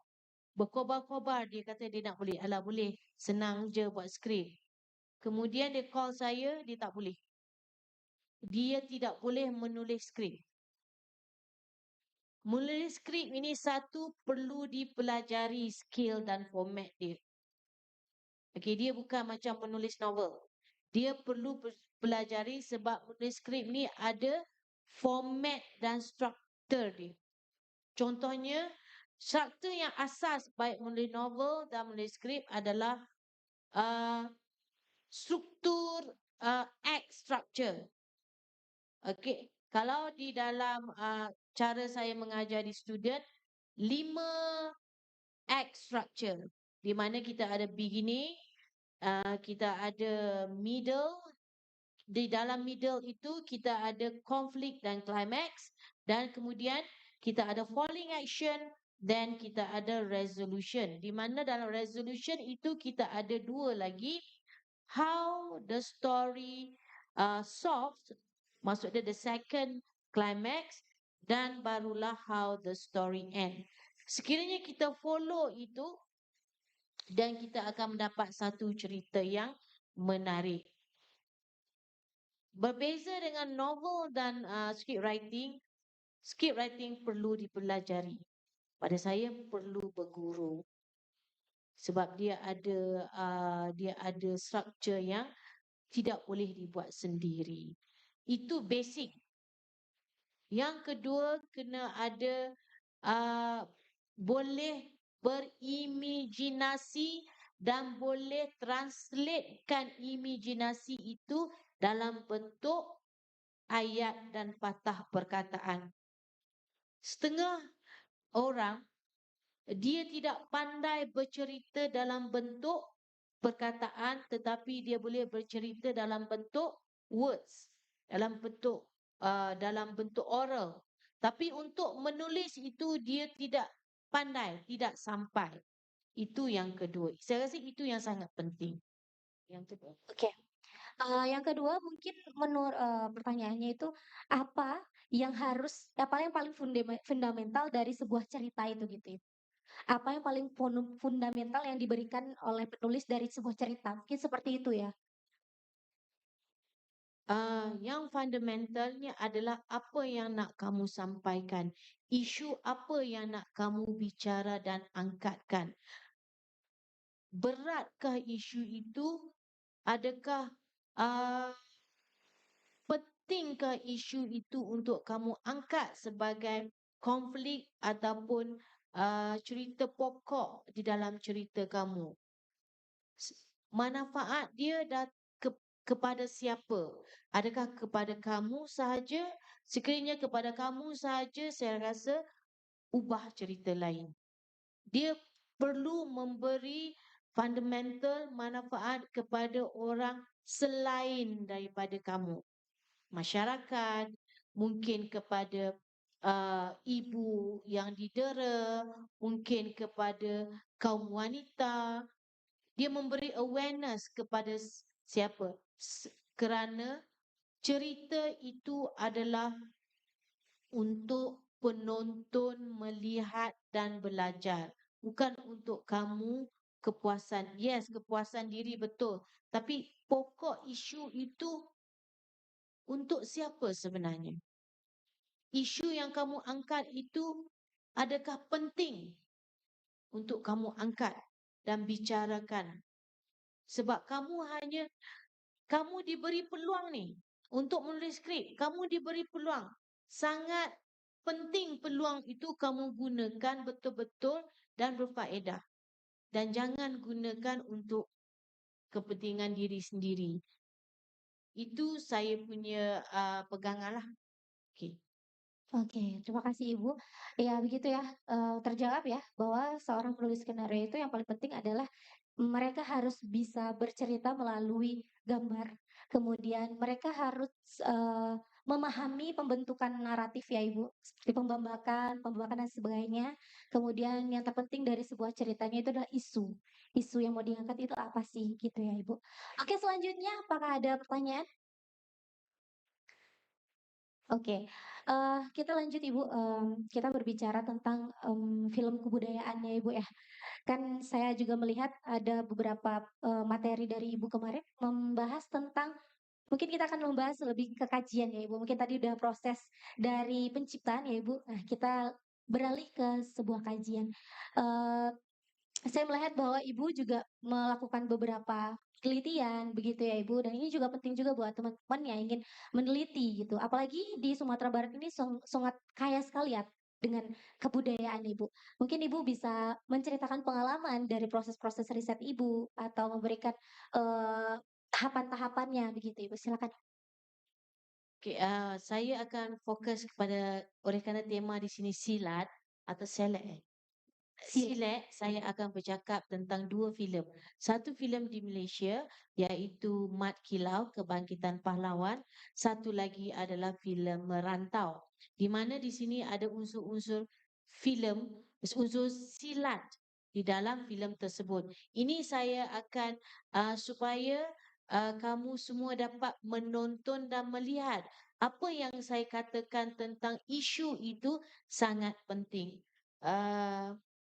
Berkobar-kobar dia kata dia nak boleh. Alah boleh, senang je buat skrip. Kemudian dia call saya, dia tak boleh. Dia tidak boleh menulis skrip. Menulis skrip ini satu perlu dipelajari skill dan format dia. Okey, dia bukan macam penulis novel. Dia perlu pelajari sebab menulis skrip ni ada format dan struktur dia. Contohnya, struktur yang asas baik menulis novel dan menulis skrip adalah struktur act structure. Okey, kalau di dalam cara saya mengajar di student, 5 act structure di mana kita ada beginning, kita ada middle, di dalam middle itu kita ada conflict dan climax, dan kemudian kita ada falling action, dan kita ada resolution. Di mana dalam resolution itu kita ada 2 lagi, how the story solved, maksudnya the second climax, dan barulah how the story end. Sekiranya kita follow itu, dan kita akan mendapat satu cerita yang menarik. Berbeza dengan novel dan script writing perlu dipelajari. Pada saya perlu berguru. Sebab dia ada struktur yang tidak boleh dibuat sendiri. Itu basic. Yang kedua, kena ada boleh berimajinasi dan boleh translatekan imajinasi itu dalam bentuk ayat dan patah perkataan. Setengah orang, dia tidak pandai bercerita dalam bentuk perkataan, tetapi dia boleh bercerita dalam bentuk words, dalam bentuk oral. Tapi untuk menulis itu dia tidak pandai, tidak sampai. Itu yang kedua. Saya rasa itu yang sangat penting. Yang kedua. Okey. Yang kedua mungkin pertanyaannya itu apa yang paling fundamental dari sebuah cerita itu gitu ya? Apa yang paling fundamental yang diberikan oleh penulis dari sebuah cerita? Mungkin seperti itu ya. Yang fundamentalnya adalah apa yang nak kamu sampaikan. Isu apa yang nak kamu bicara dan angkatkan. Beratkah isu itu? Adakah pentingkah isu itu untuk kamu angkat sebagai konflik ataupun cerita pokok di dalam cerita kamu? Manfaat dia kepada siapa? Adakah kepada kamu sahaja? Sekiranya kepada kamu sahaja, saya rasa ubah cerita lain. Dia perlu memberi fundamental manfaat kepada orang selain daripada kamu. Masyarakat, mungkin kepada ibu yang didera, mungkin kepada kaum wanita. Dia memberi awareness kepada siapa? Kerana cerita itu adalah untuk penonton melihat dan belajar. Bukan untuk kamu kepuasan. Yes, kepuasan diri betul. Tapi pokok isu itu untuk siapa sebenarnya? Isu yang kamu angkat itu adakah penting untuk kamu angkat dan bicarakan? Sebab kamu diberi peluang ni untuk menulis skrip. Kamu diberi peluang. Sangat penting peluang itu kamu gunakan betul-betul dan berfaedah. Dan jangan gunakan untuk kepentingan diri sendiri. Itu saya punya pegangan lah. Okay. Oke, terima kasih Ibu. Ya begitu ya, terjawab ya bahwa seorang penulis skenario itu yang paling penting adalah mereka harus bisa bercerita melalui gambar. Kemudian mereka harus, memahami pembentukan naratif ya Ibu, seperti pembabakan dan sebagainya. Kemudian yang terpenting dari sebuah ceritanya itu adalah isu. Isu yang mau diangkat itu apa sih gitu ya Ibu. Oke selanjutnya apakah ada pertanyaan? Oke, kita lanjut Ibu, kita berbicara tentang, film kebudayaan ya Ibu ya. Kan saya juga melihat ada beberapa, materi dari Ibu kemarin membahas tentang mungkin kita akan membahas lebih ke kajian ya Ibu, mungkin tadi udah proses dari penciptaan ya Ibu, nah kita beralih ke sebuah kajian. Eee saya melihat bahwa Ibu juga melakukan beberapa penelitian begitu ya Ibu, dan ini juga penting juga buat teman-teman yang ingin meneliti gitu. Apalagi di Sumatera Barat ini sangat kaya sekali ya dengan kebudayaan Ibu. Mungkin Ibu bisa menceritakan pengalaman dari proses-proses riset Ibu atau memberikan, tahapan-tahapannya begitu Ibu, silakan. Okey, saya akan fokus kepada oleh kerana tema di sini silat atau silat. Silat, saya akan bercakap tentang 2 filem. Satu filem di Malaysia iaitu Mat Kilau Kebangkitan Pahlawan, satu lagi adalah filem Merantau. Di mana di sini ada unsur-unsur filem, unsur silat di dalam filem tersebut. Ini saya akan supaya kamu semua dapat menonton dan melihat apa yang saya katakan tentang isu itu sangat penting. Uh,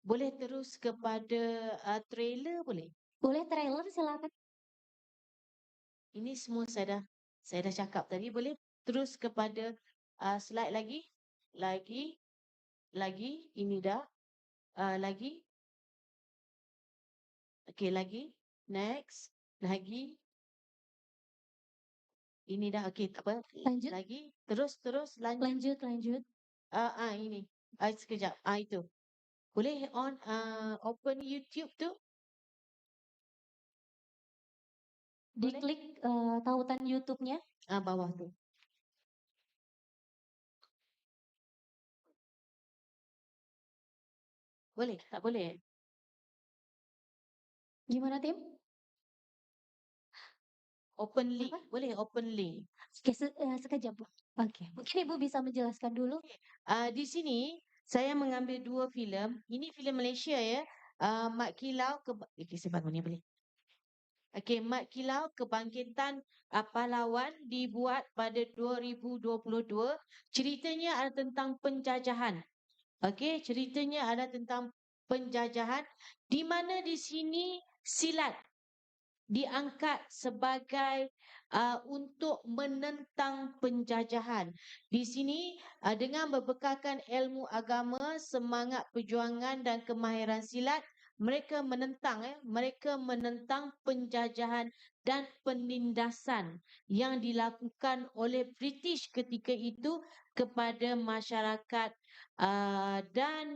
Boleh terus kepada trailer boleh? Boleh trailer silakan. Ini semua saya dah cakap tadi. Boleh terus kepada slide lagi? Lagi. Ini dah. Lagi. Okey, lagi. Next. Lagi. Ini dah. Okey, tak apa. Lanjut. Lagi. Terus lanjut. Lanjut. Ini. Sekejap. Itu. Boleh open YouTube tu? Boleh? Diklik, tautan YouTube-nya. Bawah tu. Boleh? Tak boleh? Gimana Tim? Open link. Apa? Boleh open link. Oke, sekejap Bu. Oke, mungkin Ibu bisa menjelaskan dulu. Di sini saya mengambil 2 filem. Ini filem Malaysia ya. Mat Kilau saya bangun ni boleh. Okey, Mat Kilau Kebangkitan Pahlawan dibuat pada 2022. Ceritanya adalah tentang penjajahan. Okey, ceritanya adalah tentang penjajahan di mana di sini silat diangkat sebagai untuk menentang penjajahan. Di sini dengan berbekalkan ilmu agama, semangat perjuangan dan kemahiran silat, mereka menentang penjajahan dan penindasan yang dilakukan oleh British ketika itu kepada masyarakat dan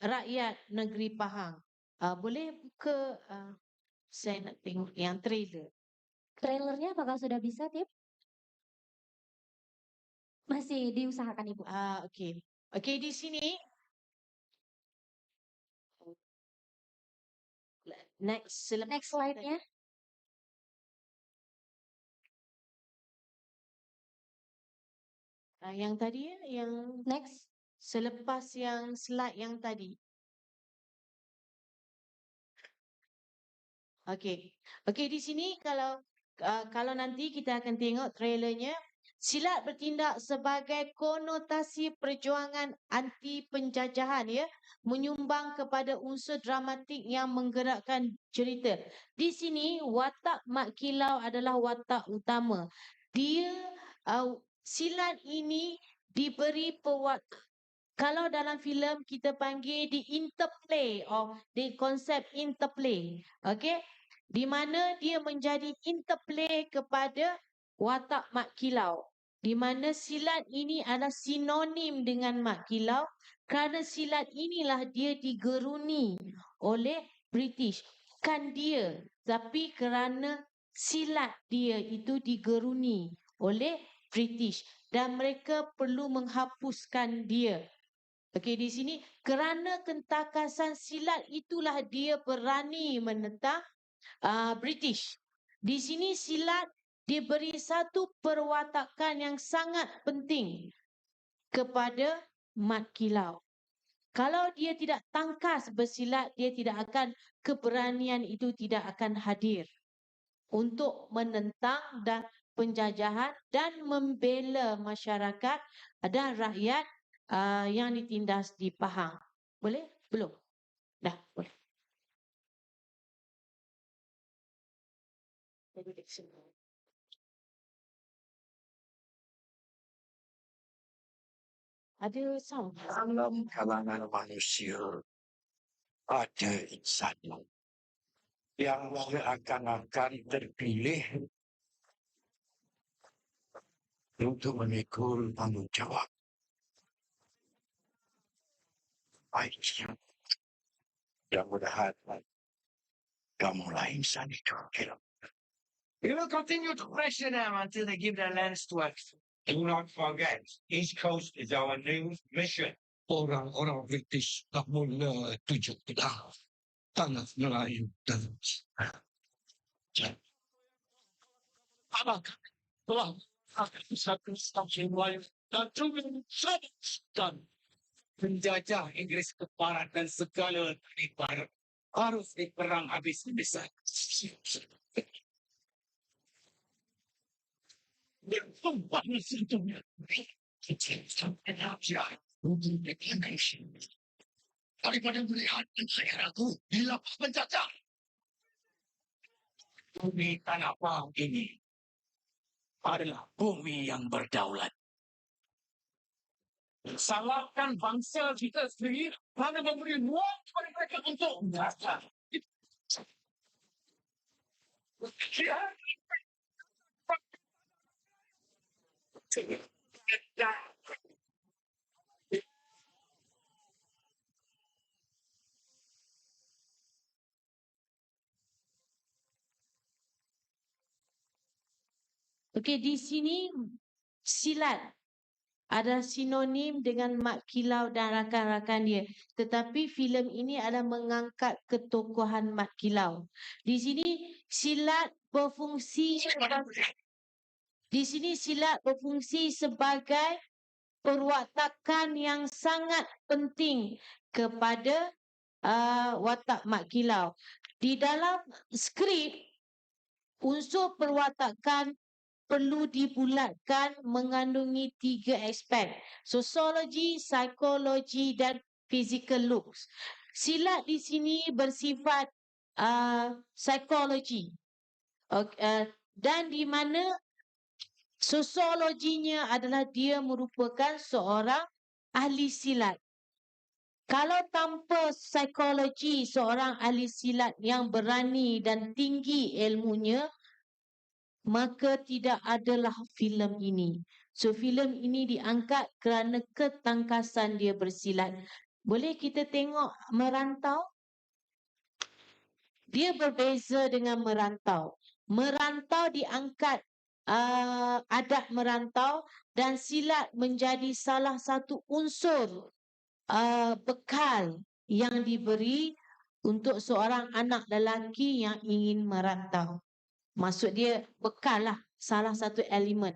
rakyat negeri Pahang. Boleh buka saya nak tengok yang trailer. Trailernya apakah sudah bisa, Tim? Masih diusahakan, Ibu. Okey. Okey, di sini next slide-nya. Yang tadi yang next. Selepas yang slide yang tadi. Okey. Okey, di sini kalau nanti kita akan tengok trailernya, silat bertindak sebagai konotasi perjuangan anti penjajahan ya, menyumbang kepada unsur dramatik yang menggerakkan cerita. Di sini watak Mat Kilau adalah watak utama. Dia silat ini diberi kalau dalam filem kita panggil di interplay di konsep interplay. Okey? Di mana dia menjadi interplay kepada watak Mat Kilau. Di mana silat ini adalah sinonim dengan Mat Kilau kerana silat inilah dia digeruni oleh British. Bukan dia, tapi kerana silat dia itu digeruni oleh British dan mereka perlu menghapuskan dia. Okey, di sini kerana ketangkasan silat itulah dia berani menentang British. Di sini silat diberi satu perwatakan yang sangat penting kepada Mat Kilau. Kalau dia tidak tangkas bersilat, dia tidak akan, keberanian itu tidak akan hadir untuk menentang dan penjajahan dan membela masyarakat dan rakyat yang ditindas di Pahang. Boleh? Belum? Dah, boleh. Ada sound. Dalam kalangan manusia ada insan yang akan terpilih untuk memikul tanggungjawab. Baiknya, mudah-mudahan kamulah insan itu. We will continue to pressure them until they give their lands to us. Do not forget, East Coast is our new mission. Orang-orang British tak mula tuju kita. Tanah Melayu dan apakah telah satu stasiun Melayu dan juga dan Penjajah Inggris ke barat dan segala di barat harus diperang habis-habisan. bersumpah sesungguhnya daripada melihat dan saya ragu di lapas penjajah. Bumi tanah Pahang ini adalah bumi yang berdaulat. Salahkan bangsa kita sendiri kerana memberi ruang kepada mereka untuk merasa. Okey, di sini silat adalah sinonim dengan Mat Kilau dan rakan-rakan dia. Tetapi filem ini adalah mengangkat ketokohan Mat Kilau. Di sini silat berfungsi sebagai perwatakan yang sangat penting kepada watak Mat Kilau. Di dalam skrip, unsur perwatakan perlu dibulatkan mengandungi 3 aspek: sosiologi, psikologi dan physical looks. Silat di sini bersifat psikologi. Dan di mana sosiologinya adalah dia merupakan seorang ahli silat. Kalau tanpa psikologi seorang ahli silat yang berani dan tinggi ilmunya, maka tidak adalah filem ini. So filem ini diangkat kerana ketangkasan dia bersilat. Boleh kita tengok Merantau? Dia berbeza dengan Merantau. Merantau diangkat adat Merantau dan silat menjadi salah satu unsur bekal yang diberi untuk seorang anak lelaki yang ingin merantau. Maksud dia bekal lah, salah satu elemen.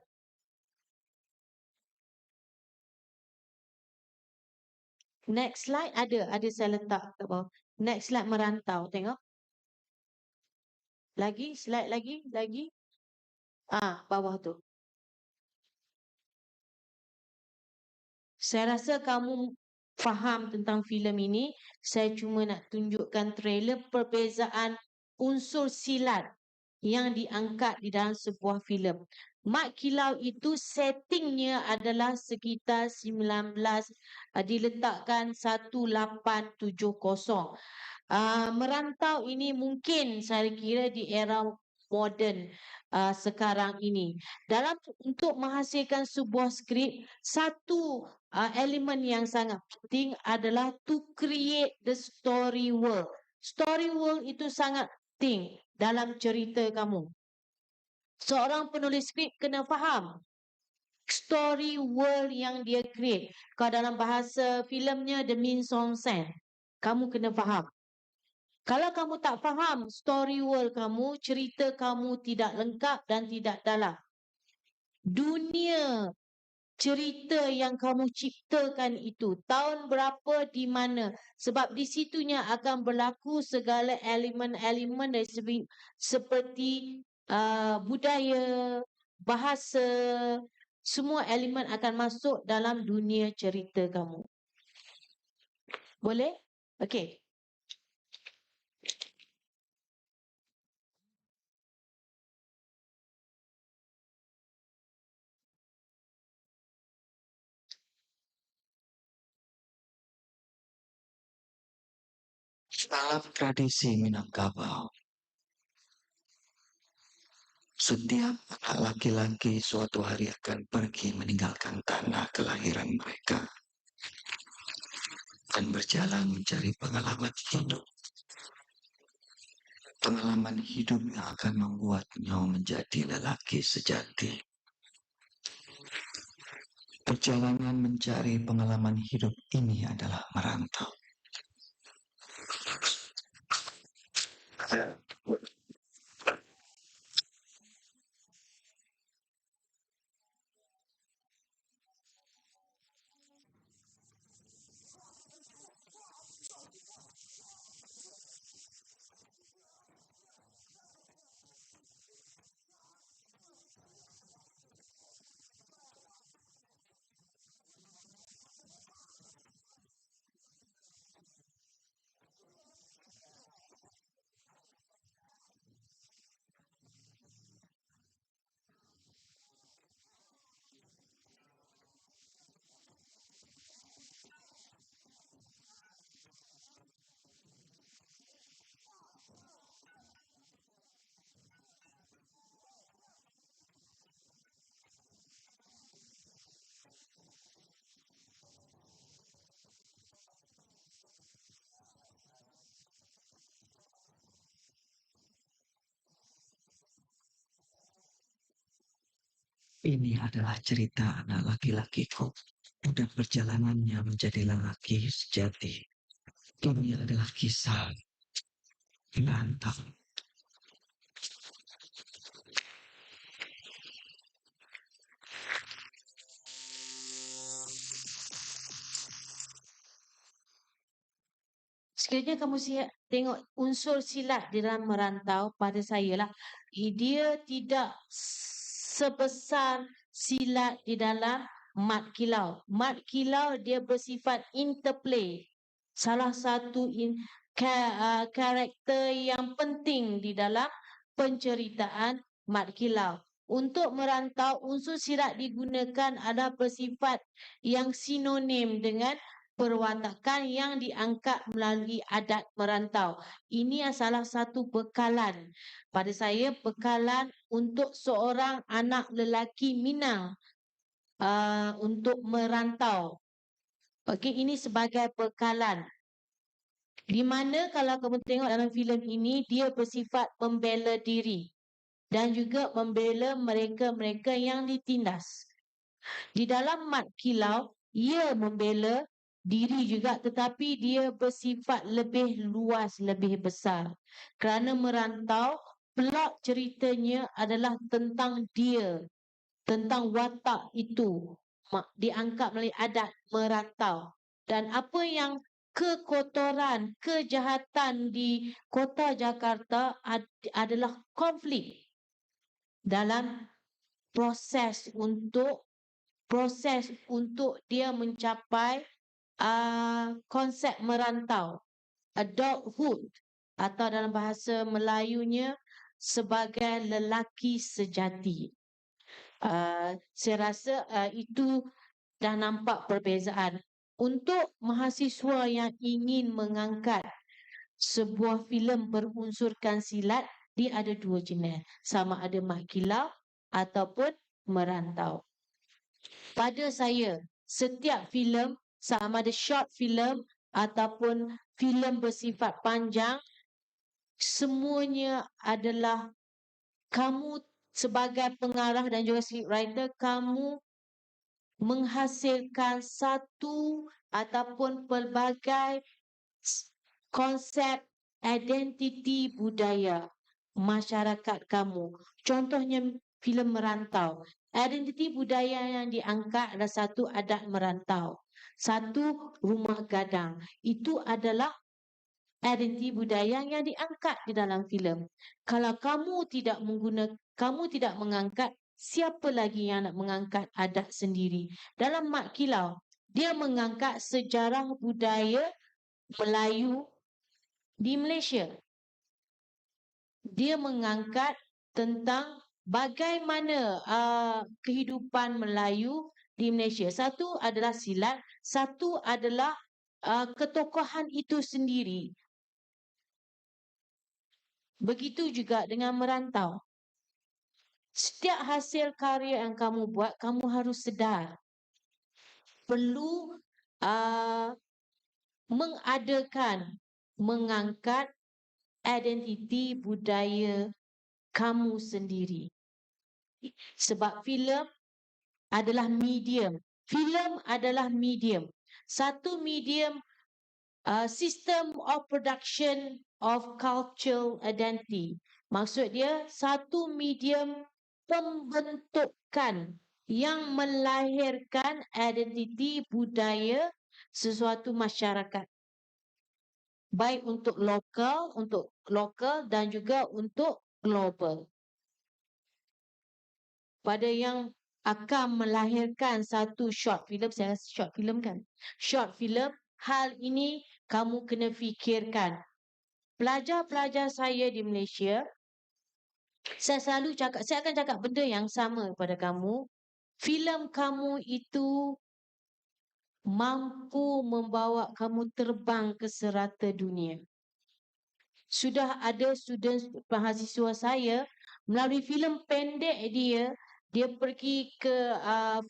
Next slide ada saya letak kat bawah. Next slide merantau, tengok. Lagi, slide lagi. Bawah tu. Saya rasa kamu faham tentang filem ini. Saya cuma nak tunjukkan trailer perbezaan unsur silat yang diangkat di dalam sebuah filem. Mat Kilau itu settingnya adalah sekitar 19 diletakkan 1870. Merantau ini mungkin saya kira di era moden sekarang ini. Untuk menghasilkan sebuah skrip, satu elemen yang sangat penting adalah to create the story world. Story world itu sangat penting dalam cerita kamu. Seorang penulis skrip kena faham story world yang dia create. Kalau dalam bahasa filmnya the mise en scène, kamu kena faham. Kalau kamu tak faham story world kamu, cerita kamu tidak lengkap dan tidak dalam. Dunia cerita yang kamu ciptakan itu tahun berapa di mana, sebab di situnya akan berlaku segala elemen-elemen dari seperti budaya, bahasa, semua elemen akan masuk dalam dunia cerita kamu. Boleh? Okey. Dalam tradisi Minangkabau, setiap anak laki-laki suatu hari akan pergi meninggalkan tanah kelahiran mereka dan berjalan mencari pengalaman hidup. Pengalaman hidup yang akan membuatnya menjadi lelaki sejati. Perjalanan mencari pengalaman hidup ini adalah merantau. Ini adalah cerita anak laki-lakiku dan perjalanannya menjadi lelaki sejati. Ini adalah kisah merantau. Sekiranya kamu tengok unsur silat di dalam merantau, pada saya lah, dia tidak sebesar silat di dalam mat kilau. Mat kilau dia bersifat interplay. Salah satu karakter yang penting di dalam penceritaan mat kilau. Untuk merantau, unsur silat digunakan adalah bersifat yang sinonim dengan perwatakan yang diangkat melalui adat merantau. Ini salah satu bekalan pada saya, bekalan untuk seorang anak lelaki Minang untuk merantau. Okey, ini sebagai bekalan. Di mana kalau kamu tengok dalam filem ini, dia bersifat membela diri dan juga membela mereka-mereka yang ditindas. Di dalam mat kilau, ia membela diri juga, tetapi dia bersifat lebih luas, lebih besar. Kerana merantau, plot ceritanya adalah tentang dia, tentang watak itu diangkat melalui adat merantau. Dan apa yang kekotoran, kejahatan di kota Jakarta adalah konflik dalam proses untuk dia mencapai konsep merantau, adulthood, atau dalam bahasa Melayunya sebagai lelaki sejati. Saya rasa itu dah nampak perbezaan. Untuk mahasiswa yang ingin mengangkat sebuah filem berunsurkan silat, dia ada dua jenis, sama ada mat kilau ataupun merantau. Pada saya, setiap filem, sama ada short filem ataupun filem bersifat panjang, semuanya adalah kamu sebagai pengarah dan juga scriptwriter, kamu menghasilkan satu ataupun pelbagai konsep identiti budaya masyarakat kamu. Contohnya filem Merantau. Identiti budaya yang diangkat adalah satu adat merantau, satu rumah gadang. Itu adalah identiti budaya yang diangkat di dalam filem. Kalau kamu tidak mengangkat, siapa lagi yang nak mengangkat adat sendiri? Dalam Mat Kilau, dia mengangkat sejarah budaya Melayu di Malaysia. Dia mengangkat tentang bagaimana kehidupan Melayu di Malaysia. Satu adalah silat, satu adalah ketokohan itu sendiri. Begitu juga dengan Merantau. Setiap hasil karya yang kamu buat, kamu harus sedar perlu mengangkat identiti budaya kamu sendiri. Sebab filem adalah medium. Filem adalah medium. Satu medium system of production of cultural identity. Maksud dia satu medium pembentukan yang melahirkan identiti budaya sesuatu masyarakat. Baik untuk lokal dan juga untuk global. Pada yang akan melahirkan satu short film, saya rasa short film kan? Short film, hal ini kamu kena fikirkan. Pelajar-pelajar saya di Malaysia, saya akan cakap benda yang sama kepada kamu. Filem kamu itu mampu membawa kamu terbang ke serata dunia. Sudah ada mahasiswa saya melalui filem pendek dia pergi ke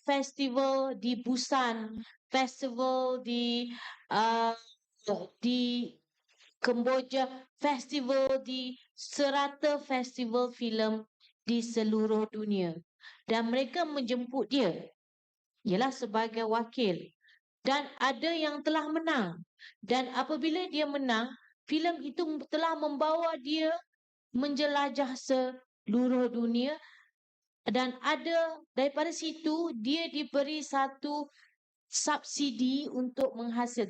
festival di Busan, festival di Kemboja, festival di serata festival filem di seluruh dunia. Dan mereka menjemput dia ialah sebagai wakil. Dan ada yang telah menang. Dan apabila dia menang, filem itu telah membawa dia menjelajah seluruh dunia. Dan ada daripada situ dia diberi satu subsidi untuk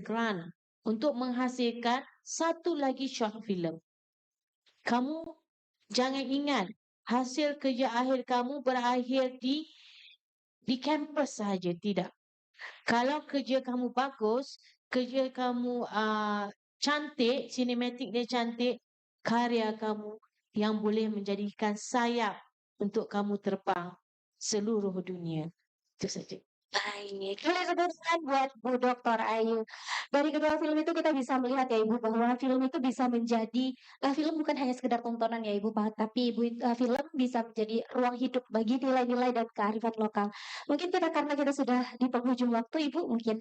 grant untuk menghasilkan satu lagi short film. Kamu jangan ingat hasil kerja akhir kamu berakhir di kampus sahaja, tidak. Kalau kerja kamu bagus, kerja kamu cantik, sinematik dia cantik, karya kamu yang boleh menjadikan sayap untuk kamu terbang seluruh dunia. Itu saja. Baik, kemudian buat Bu Dr. Ayu. Dari kedua film itu kita bisa melihat ya Ibu bahwa film itu bisa menjadi film bukan hanya sekedar tontonan ya Ibu, tapi film bisa menjadi ruang hidup bagi nilai-nilai dan kearifan lokal. Mungkin karena kita sudah di penghujung waktu Ibu, mungkin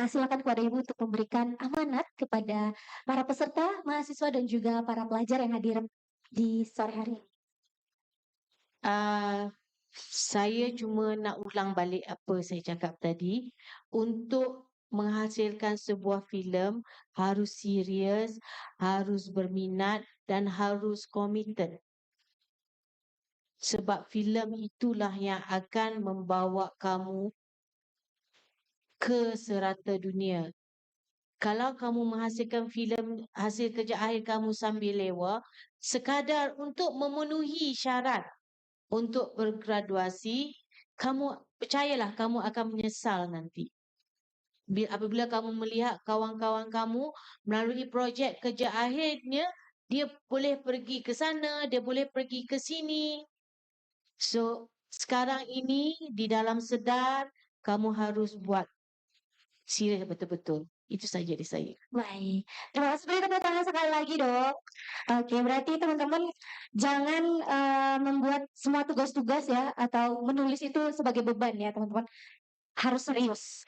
silakan kepada Ibu untuk memberikan amanat kepada para peserta, mahasiswa dan juga para pelajar yang hadir di sore hari ini. Saya cuma nak ulang balik apa saya cakap tadi. Untuk menghasilkan sebuah filem harus serius, harus berminat dan harus committed. Sebab filem itulah yang akan membawa kamu ke serata dunia. Kalau kamu menghasilkan filem, hasil kerja akhir kamu sambil lewa, sekadar untuk memenuhi syarat untuk bergraduasi, percayalah kamu akan menyesal nanti. Apabila kamu melihat kawan-kawan kamu melalui projek kerja akhirnya, dia boleh pergi ke sana, dia boleh pergi ke sini. So, sekarang ini di dalam sedar, kamu harus buat serius betul-betul. Itu saja dari saya. Baik, terima kasih. Beri tepuk tangan sekali lagi dong. Oke, berarti teman-teman jangan membuat semua tugas-tugas ya atau menulis itu sebagai beban ya teman-teman. Harus serius.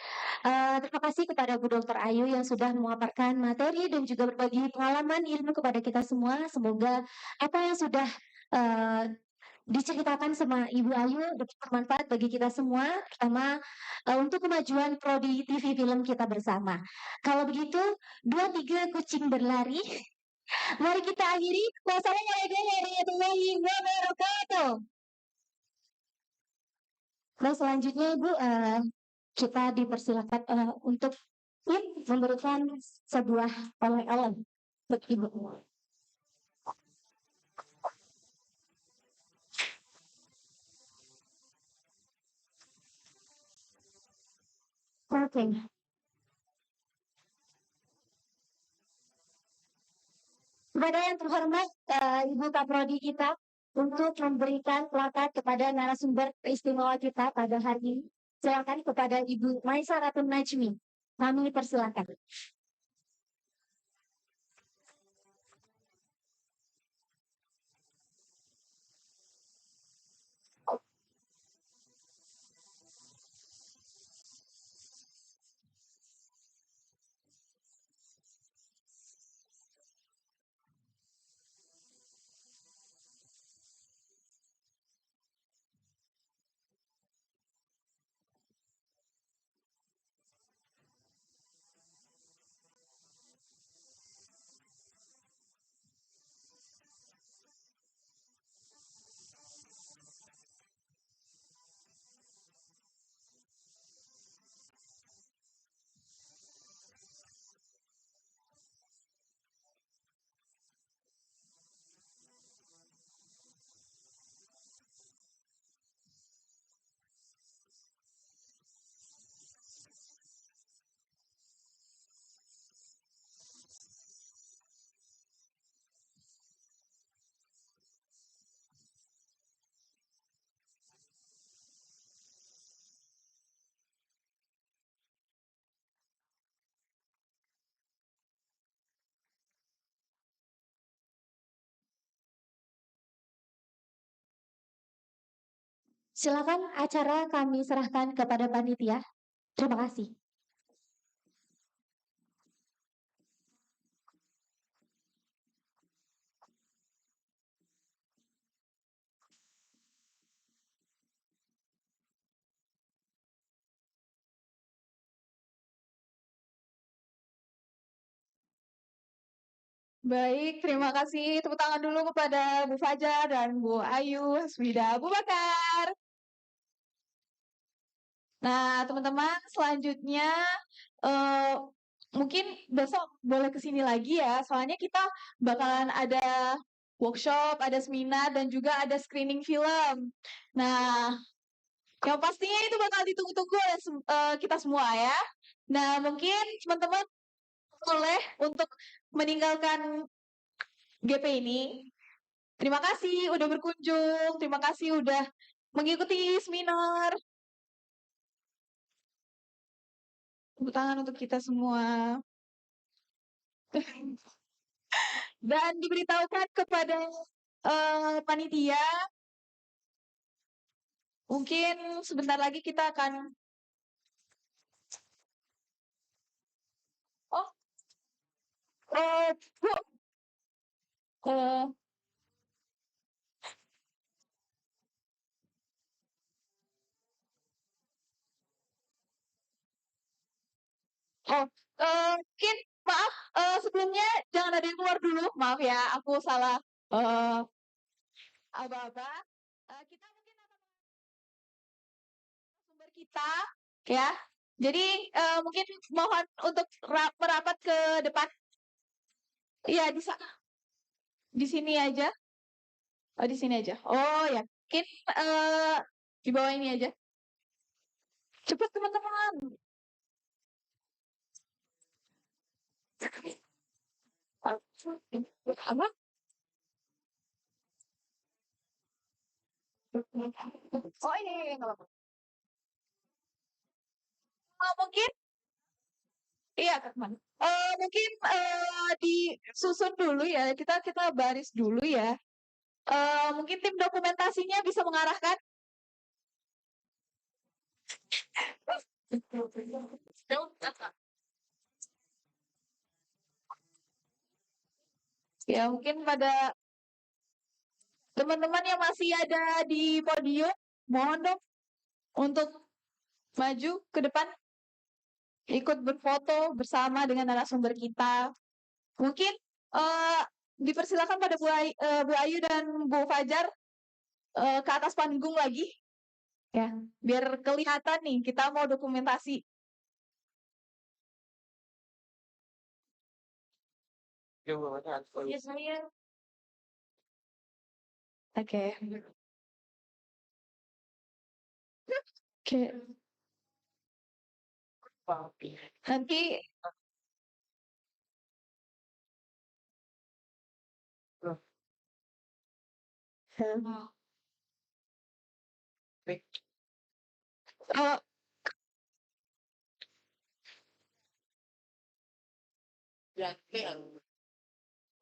Terima kasih kepada Bu Dr. Ayu yang sudah memaparkan materi dan juga berbagi pengalaman ilmu kepada kita semua. Semoga apa yang sudah diceritakan sama Ibu Ayu dapat bermanfaat bagi kita semua, terutama untuk kemajuan prodi TV film kita bersama. Kalau begitu, 2-3 kucing berlari. Mari kita akhiri. Wassalamualaikum warahmatullahi wabarakatuh. Nah, selanjutnya Ibu, kita dipersilakan untuk memberikan sebuah oleh-oleh untuk Ibu. Oke. Kepada yang terhormat Ibu Kaprodi kita untuk memberikan plakat kepada narasumber istimewa kita pada hari ini. Silakan kepada Ibu Maisa Ratun Najmi. Kami persilakan. Silakan acara kami serahkan kepada panitia. Terima kasih. Baik, terima kasih. Tepuk tangan dulu kepada Bu Fajar dan Bu Ayu Hasmida Abu Bakar. Nah, teman-teman, selanjutnya mungkin besok boleh ke sini lagi ya. Soalnya kita bakalan ada workshop, ada seminar, dan juga ada screening film. Nah, yang pastinya itu bakal ditunggu-tunggu oleh kita semua ya. Nah, mungkin teman-teman boleh untuk meninggalkan GP ini. Terima kasih udah berkunjung, terima kasih udah mengikuti seminar. Tepuk tangan untuk kita semua. Dan diberitahukan kepada panitia, mungkin sebentar lagi kita akan Bu, mungkin maaf sebelumnya jangan ada yang keluar dulu, maaf ya, aku salah aba-aba. Kita mungkin akan sumber kita ya. Jadi mungkin mohon untuk merapat ke depan. Iya, di sini aja. Oh, di sini aja. Oh, ya. Mungkin di bawah ini aja. Cepat teman-teman. Apa? Oh, ini nggak apa-apa. Mungkin iya, teman. Mungkin disusun dulu ya. Kita baris dulu ya. Mungkin tim dokumentasinya bisa mengarahkan. Ya, mungkin pada Teman-teman yang masih ada di podium, mohon dong untuk maju ke depan, ikut berfoto bersama dengan narasumber kita. Mungkin dipersilakan pada Bu Ayu dan Bu Fajar ke atas panggung lagi, ya, biar kelihatan nih kita mau dokumentasi. Ya saya. Oke. Oke. Nanti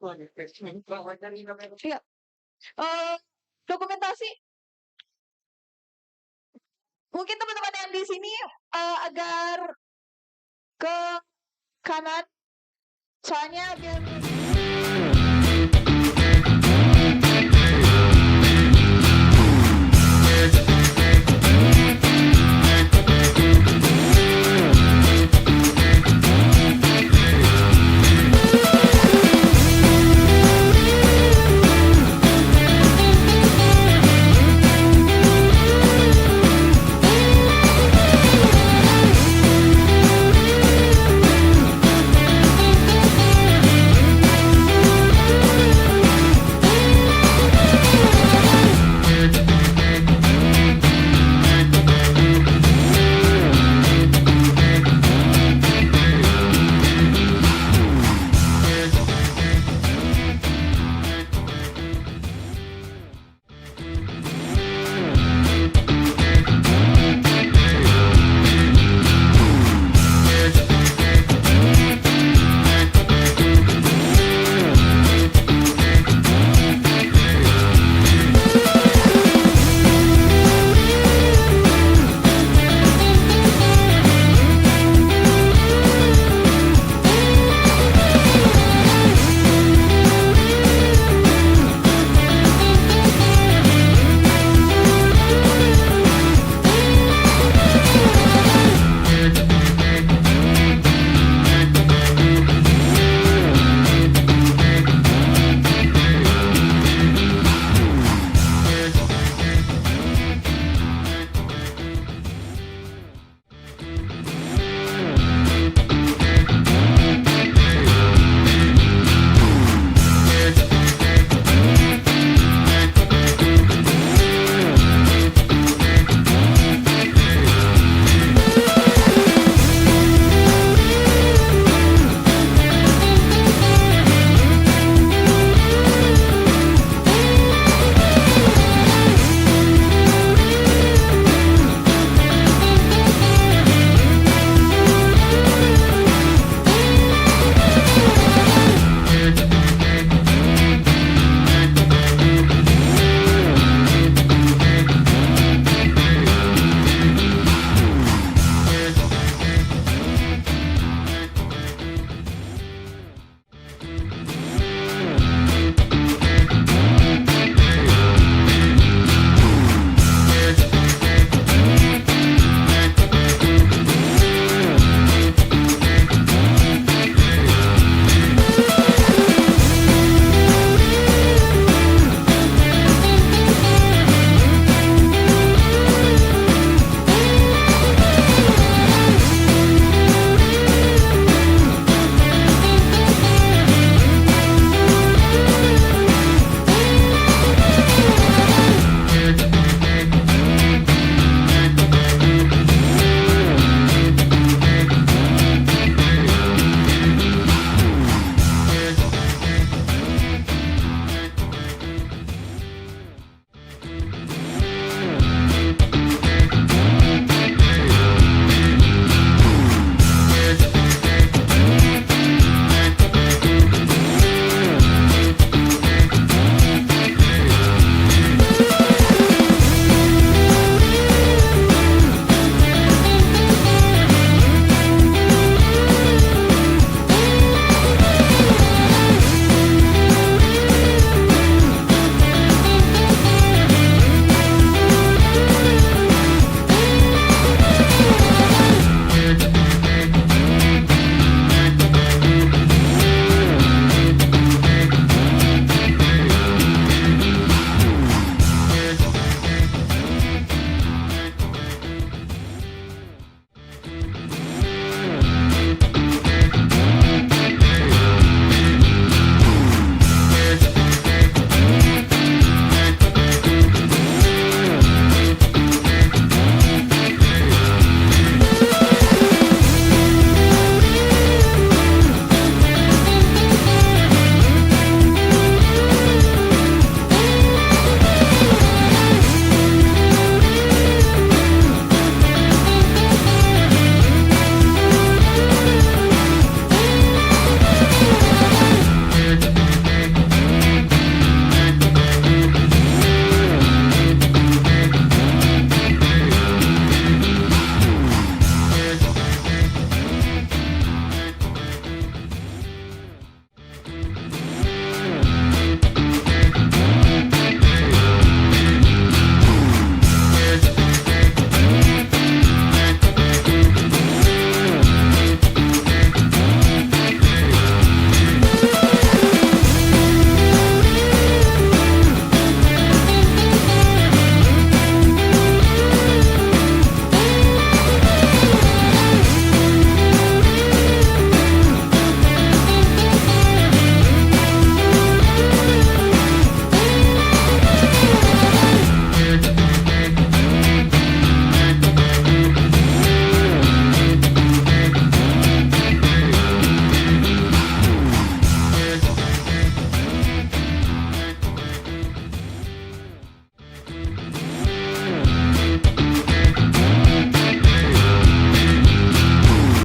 Oh, iya. Dokumentasi. Mungkin teman-teman yang di sini agar ke kanan, soalnya biar